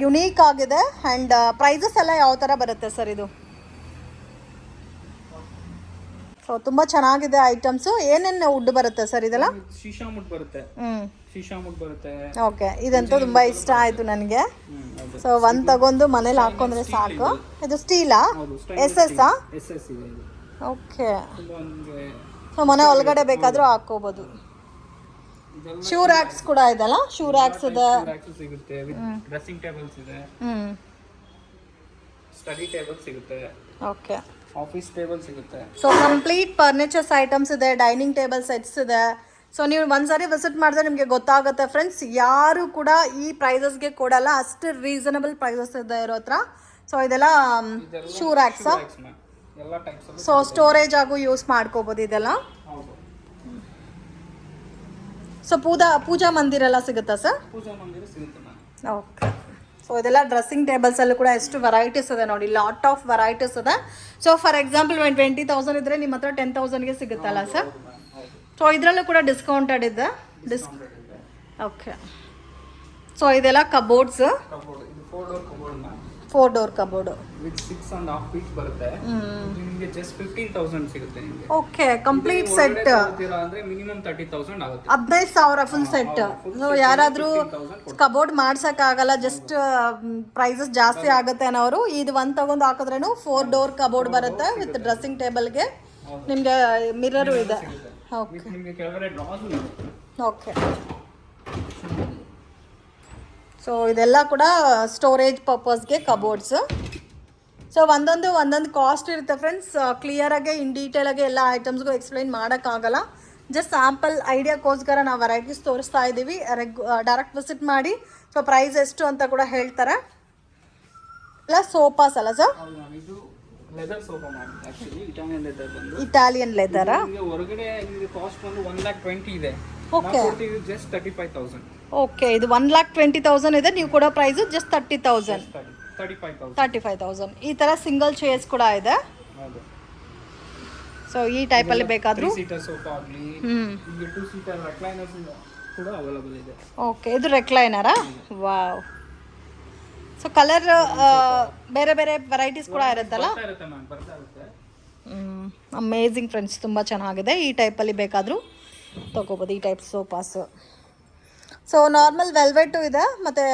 ಯುನೀಕ್ ಆಗಿದೆ. ಆ್ಯಂಡ್ ಪ್ರೈಸಸ್ ಎಲ್ಲ ಯಾವ ಥರ ಬರುತ್ತೆ ಸರ್ ಇದು? ಸೊ ತುಂಬ ಚೆನ್ನಾಗಿದೆ ಐಟಮ್ಸು. ಏನೇನು ವುಡ್ ಬರುತ್ತೆ ಸರ್ ಇದೆಲ್ಲ? ಶೀಶಾ ವುಡ್ ಬರುತ್ತೆ, ಶೀಶಾ ವುಡ್ ಬರುತ್ತೆ. ಓಕೆ, ಇದಂತೂ ತುಂಬ ಇಷ್ಟ ಆಯಿತು ನನಗೆ. ಸೊ ಒಂದು ತಗೊಂಡು ಮನೇಲಿ ಹಾಕೊಂಡ್ರೆ ಸಾಕು. ಇದು ಸ್ಟೀಲಾ? ಎಸ್ ಎಸ್ಸಾ? SS ಇದೆ ಇದು. ಓಕೆ, ತುಂಬಾ ನಿಮಗೆ ಸೊ ಮನೆ ಒಳಗಡೆ ಬೇಕಾದರೂ ಹಾಕೋಬೋದು. ಶೂ ರ್ಯಾಕ್ಸ್ ಕೂಡ ಇದೆಲ್ಲ? ಶೂ ರ್ಯಾಕ್ಸ್ ಇದೆ, ಸಿಗುತ್ತೆ, ಡ್ರೆಸ್ಸಿಂಗ್ ಟೇಬಲ್ಸ್ ಇದೆ, ಸ್ಟಡಿ ಟೇಬಲ್ ಸಿಗುತ್ತೆ, ಓಕೆ, ಆಫೀಸ್ ಟೇಬಲ್ ಸಿಗುತ್ತೆ. ಸೊ ಕಂಪ್ಲೀಟ್ ಫರ್ನಿಚರ್ಸ್ ಐಟಮ್ಸ್ ಇದೆ, ಡೈನಿಂಗ್ ಟೇಬಲ್ ಸೆಟ್ಸ್ ಇದೆ. ಸೊ ನೀವು ಒಂದ್ಸರಿ ವಿಸಿಟ್ ಮಾಡಿದ್ರೆ ನಿಮಗೆ ಗೊತ್ತಾಗುತ್ತೆ ಫ್ರೆಂಡ್ಸ್, ಯಾರು ಕೂಡ ಈ ಪ್ರೈಸಸ್ಗೆ ಕೊಡಲ್ಲ, ಅಷ್ಟು ರೀಸನಬಲ್ ಪ್ರೈಸಸ್ ಇದೆ ಇರೋ ಹತ್ರ. ಸೊ ಇದೆಲ್ಲ ಶೂ ರ್ಯಾಕ್ಸ್, ಎಲ್ಲ ಟೈಪ್ಸ್. ಸೊ ಸ್ಟೋರೇಜ್ ಆಗು ಯೂಸ್ ಮಾಡ್ಕೋಬೋದು ಇದೆಲ್ಲ. ಸೊ ಪೂಜಾ ಮಂದಿರ ಎಲ್ಲ ಸಿಗುತ್ತಾ ಸರ್? ಪೂಜಾ ಮಂದಿರ ಸಿಗುತ್ತೆ ಮ್ಯಾಮ್. ಓಕೆ, ಸೊ ಇದೆಲ್ಲ ಡ್ರೆಸ್ಸಿಂಗ್ ಟೇಬಲ್ಸಲ್ಲೂ ಕೂಡ ಎಷ್ಟು ವೆರೈಟೀಸ್ ಇದೆ ನೋಡಿ, ಲಾಟ್ ಆಫ್ ವೆರೈಟೀಸ್ ಇದೆ. ಸೊ ಫಾರ್ ಎಕ್ಸಾಂಪಲ್ 20,000 ಇದ್ದರೆ ನಿಮ್ಮ ಹತ್ರ 10,000ಗೆ ಸಿಗುತ್ತಲ್ಲ ಸರ್? ಸೊ ಇದರಲ್ಲೂ ಕೂಡ ಡಿಸ್ಕೌಂಟೆಡ್ ಇದೆ. ಓಕೆ, ಸೊ ಇದೆಲ್ಲ cupboards, 4 door cupboard with 6.5 feet ಬರುತ್ತೆ. ನಿಮಗೆ ಜಸ್ಟ್ 15,000 ಸಿಗುತ್ತೆ ನಿಮಗೆ. ಓಕೆ, ಕಂಪ್ಲೀಟ್ ಸೆಟ್ ಅಂದ್ರೆ ಮಿನಿಮಮ್ 30,000 ಆಗುತ್ತೆ. 15,000 ಫುಲ್ ಸೆಟ್. ಸೊ ಯಾರಾದರೂ ಕಬೋರ್ಡ್ ಮಾಡ್ಸೋಕ್ಕಾಗಲ್ಲ, ಜಸ್ಟ್ ಪ್ರೈಸಸ್ ಜಾಸ್ತಿ ಆಗುತ್ತೆ ಅನ್ನೋರು ಇದು ಒಂದು ತಗೊಂಡು ಹಾಕಿದ್ರೇನು 4 ಡೋರ್ ಕಬೋರ್ಡ್ ಬರುತ್ತೆ ವಿತ್ ಡ್ರೆಸ್ಸಿಂಗ್ ಟೇಬಲ್ಗೆ. ನಿಮಗೆ ಮಿರರು ಇದೆ. ಓಕೆ, ನಿಮಗೆ ಕೆಳಗಡೆ ಡ್ರಾಸ್ ಇದೆ. ಓಕೆ, ಸೊ ಇದೆಲ್ಲ ಕೂಡ ಸ್ಟೋರೇಜ್ ಪರ್ಪಸ್ಗೆ ಕಬೋರ್ಡ್ಸ್. ಸೊ ಒಂದೊಂದು ಕಾಸ್ಟ್ ಇರುತ್ತೆ ಫ್ರೆಂಡ್ಸ್. ಕ್ಲಿಯರಾಗಿ ಇನ್ ಡೀಟೇಲಾಗಿ ಎಲ್ಲ ಐಟಮ್ಸ್ಗೂ ಎಕ್ಸ್ಪ್ಲೈನ್ ಮಾಡೋಕ್ಕಾಗಲ್ಲ. ಜಸ್ಟ್ ಸ್ಯಾಂಪಲ್ ಐಡಿಯಾಕ್ಕೋಸ್ಕರ ನಾವು ವೆರೈಟೀಸ್ ತೋರಿಸ್ತಾ ಇದ್ದೀವಿ. ಡೈರೆಕ್ಟ್ ವಿಸಿಟ್ ಮಾಡಿ. ಸೊ ಪ್ರೈಸ್ ಎಷ್ಟು ಅಂತ ಕೂಡ ಹೇಳ್ತಾರೆ. ಇಲ್ಲ ಸೋಫಾಸ್ ಅಲ್ಲ ಸರ್? ಇದು ಲೆದರ್ ಸೋಫಾ ಮಾಡಿ, ಆಕ್ಚುಲಿ ಇಟಾಲಿಯನ್ ಲೆದರ್ ಬಂದು. ಇಟಾಲಿಯನ್ ಲೆದರಾ? ಹೊರಗಡೆ ನಿಮಗೆ ಕಾಸ್ಟ್ ಬಂದು 1,20,000 ಇದೆ. Okay, just 35,000. ಓಕೆ, ಇದು 1,20,000 ಇದೆ, ನೀವು ಕೊಡೋ ಪ್ರೈಸು ಜಸ್ಟ್ 30,000. 35,000. ಈ ಥರ ಸಿಂಗಲ್ ಚೇರ್ಸ್ ಕೂಡ ಇದೆ. ಸೊ ಈ ಟೈಪಲ್ಲಿ ಬೇಕಾದರೂ 3 ಸೀಟರ್ ಸೋಫಾ ಆಗಲಿ, ನಿಮಗೆ 2 ಸೀಟರ್ ರೆಕ್ಲೈನರ್ಸ್ ಕೂಡ ಅವೈಲೇಬಲ್ ಇದೆ. ಓಕೆ, ಇದು ರೆಕ್ಲೈನರಾ? ವಾವ್. ಸೊ ಕಲರ್ ಬೇರೆ ಬೇರೆ ವೆರೈಟೀಸ್ ಕೂಡ ಇರುತ್ತಲ್ಲ? ಅಮೇಝಿಂಗ್ ಫ್ರೆಂಡ್ಸ್, ತುಂಬ ಚೆನ್ನಾಗಿದೆ. ಈ ಟೈಪಲ್ಲಿ ಬೇಕಾದರೂ ತೊಗೋಬೋದು, ಈ type sofas. So normal velvet ಇದೆ, ಮತ್ತು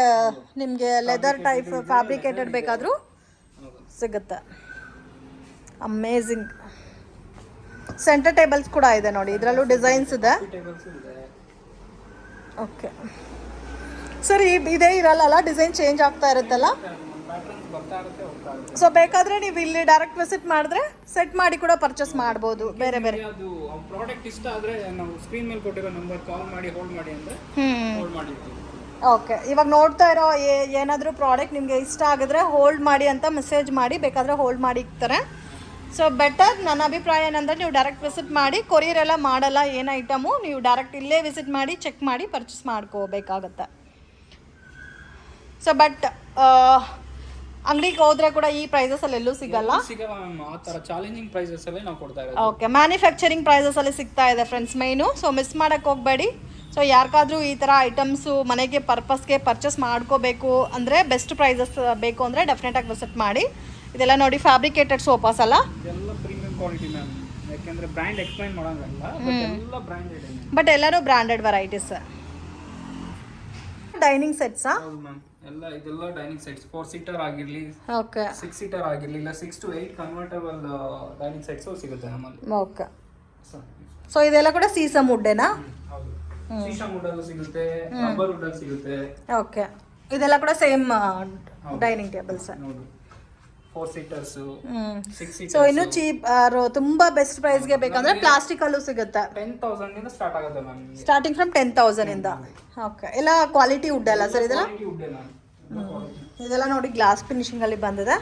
ನಿಮಗೆ ಲೆದರ್ ಟೈಪ್ ಫ್ಯಾಬ್ರಿಕೇಟೆಡ್ ಬೇಕಾದರೂ ಸಿಗುತ್ತೆ. ಅಮೇಝಿಂಗ್. ಸೆಂಟರ್ ಟೇಬಲ್ಸ್ ಕೂಡ ಇದೆ ನೋಡಿ, ಇದರಲ್ಲೂ ಡಿಸೈನ್ಸ್ ಇದೆ. ಓಕೆ ಸರ್, ಇದೇ ಇರಲ್ಲ, ಡಿಸೈನ್ ಚೇಂಜ್ ಆಗ್ತಾ ಇರುತ್ತಲ್ಲ? ಸೊ ಬೇಕಾದರೆ ನೀವು ಇಲ್ಲಿ ಡೈರೆಕ್ಟ್ ವಿಸಿಟ್ ಮಾಡಿದ್ರೆ ಸೆಟ್ ಮಾಡಿ ಕೂಡ ಪರ್ಚೇಸ್ ಮಾಡ್ಬೋದು. ಬೇರೆ ಬೇರೆ ಅದು ಪ್ರಾಡಕ್ಟ್ ಇಷ್ಟ ಆದರೆ ನಾವು ಸ್ಕ್ರೀನ್ ಮೇಲೆ ಕೊಟ್ಟಿರೋ ನಂಬರ್ ಕಾಲ್ ಮಾಡಿ ಹೋಲ್ಡ್ ಮಾಡಿ ಅಂದರೆ ಹೋಲ್ಡ್ ಮಾಡಿರ್ತೀವಿ. ಓಕೆ, ಇವಾಗ ನೋಡ್ತಾ ಇರೋ ಏನಾದರೂ ಪ್ರಾಡಕ್ಟ್ ನಿಮಗೆ ಇಷ್ಟ ಆಗಿದ್ರೆ ಹೋಲ್ಡ್ ಮಾಡಿ ಅಂತ ಮೆಸೇಜ್ ಮಾಡಿ, ಬೇಕಾದರೆ ಹೋಲ್ಡ್ ಮಾಡಿ ಇರ್ತಾರೆ. So better. ನನ್ನ ಅಭಿಪ್ರಾಯ ಏನಂದರೆ ನೀವು ಡೈರೆಕ್ಟ್ ವಿಸಿಟ್ ಮಾಡಿ. ಕೊರಿಯರ್ ಎಲ್ಲ ಮಾಡಲ್ಲ ಏನು ಐಟಮು, ನೀವು ಡೈರೆಕ್ಟ್ ಇಲ್ಲೇ ವಿಸಿಟ್ ಮಾಡಿ ಚೆಕ್ ಮಾಡಿ ಪರ್ಚೇಸ್ ಮಾಡ್ಕೋಬೇಕಾಗತ್ತೆ. ಸೊ ಬಟ್ ಅಂಗಡಿಗೆ ಹೋದ್ರೆ ಕೂಡ ಈ ಪ್ರೈಸಸ್ ಅಲ್ಲಿ ಎಲ್ಲೂ ಸಿಗಲ್ಲ. ಆ ಥರ ಚಾಲೆಂಜಿಂಗ್ ಪ್ರೈಸಸ್ ಅಲ್ಲೇ ನಾವು ಕೊಡ್ತಾ ಇರೋದು. ಓಕೆ, ಮ್ಯಾನುಫ್ಯಾಕ್ಚರಿಂಗ್ ಪ್ರೈಸಸ್ ಅಲ್ಲಿ ಸಿಗ್ತಾ ಇದೆ ಫ್ರೆಂಡ್ಸ್ ಮೈನು. ಸೊ ಮಿಸ್ ಮಾಡಕ್ಕೆ ಹೋಗಬೇಡಿ. ಸೊ ಯಾರಿಗಾದ್ರೂ ಈ ಥರ ಐಟಮ್ಸು ಮನೆಗೆ ಪರ್ಪಸ್ಗೆ ಪರ್ಚೇಸ್ ಮಾಡ್ಕೋಬೇಕು ಅಂದರೆ, ಬೆಸ್ಟ್ ಪ್ರೈಸಸ್ ಬೇಕು ಅಂದರೆ ಡೆಫಿನೆಟಾಗಿ ವಿಸಿಟ್ ಮಾಡಿ. ಇದೆಲ್ಲ ನೋಡಿ ಫ್ಯಾಬ್ರಿಕೇಟೆಡ್ ಸೋಫಾಸ್ ಅಲ್ಲ? ಎಲ್ಲ ಪ್ರೀಮಿಯಂ ಕ್ವಾಲಿಟಿ ಮ್ಯಾಮ್, ಯಾಕೆಂದರೆ ಬ್ರ್ಯಾಂಡ್ ಎಕ್ಸ್ಪ್ಲೈನ್ ಮಾಡೋಂಗಲ್ಲ, ಎಲ್ಲ ಬ್ರ್ಯಾಂಡೆಡ್. ಬಟ್ ಎಲ್ಲರೂ ಬ್ರ್ಯಾಂಡೆಡ್ ವೆರೈಟೀಸ್. ಡೈನಿಂಗ್ ಸೆಟ್ಸಾ? ಹೌದು ಮ್ಯಾಮ್, ಇದೆಲ್ಲ ಡೈನಿಂಗ್ ಸೆಟ್ಸ್. 4 ಸೀಟರ್ ಆಗಿರಲಿ, ಓಕೆ, 6 ಸೀಟರ್ ಆಗಿರಲಿ, ಇಲ್ಲ 6 to 8 ಕನ್ವರ್ಟಬಲ್ ಡೈನಿಂಗ್ ಸೆಟ್ಸು ಸಿಗುತ್ತೆ ನಮ್ಮಲ್ಲಿ. ಓಕೆ. ಸೊ ಇದೆಲ್ಲ ಕೂಡ ಸೀಸಮ್ ವುಡ್ಡೇನಾ? ಹೌದು, ಸೀಸಮ್ ವುಡ್ ಅಲ್ಲೂ ಸಿಗುತ್ತೆ, ರಬ್ಬರ್ ವುಡ್ ಅಲ್ಲಿ ಸಿಗುತ್ತೆ. ಓಕೆ, ಇದೆಲ್ಲ ಕೂಡ ಸೇಮ್ ಡೈನಿಂಗ್ ಟೇಬಲ್ಸ್. ನೋಡು 4 ಸೀಟರ್ಸ್, 6 ಸೀಟರ್ಸ್. ಸೊ ಇನ್ನು ಚೀಪ್ ತುಂಬಾ ಬೆಸ್ಟ್ ಪ್ರೈಸ್ಗೆ ಬೇಕಂದ್ರೆ ಪ್ಲಾಸ್ಟಿಕ್ ಅಲ್ಲೂ ಸಿಗುತ್ತೆ. 10,000 ಇಂದ ಸ್ಟಾರ್ಟ್ ಆಗುತ್ತೆ ಮ್ಯಾಮ್. ಸ್ಟಾರ್ಟಿಂಗ್ ಫ್ರಮ್ 10,000 ಇಂದ. ಓಕೆ, ಎಲ್ಲ ಕ್ವಾಲಿಟಿ ವುಡ್ ಅಲ್ಲ ಸರ್ ಇದೆಲ್ಲ? ವುಡ್ ಇದೆಲ್ಲ ನೋಡಿ ಗ್ಲಾಸ್ ಫಿನಿಶಿಂಗ್ ಅಲ್ಲಿ ಬಂದಿದೆ.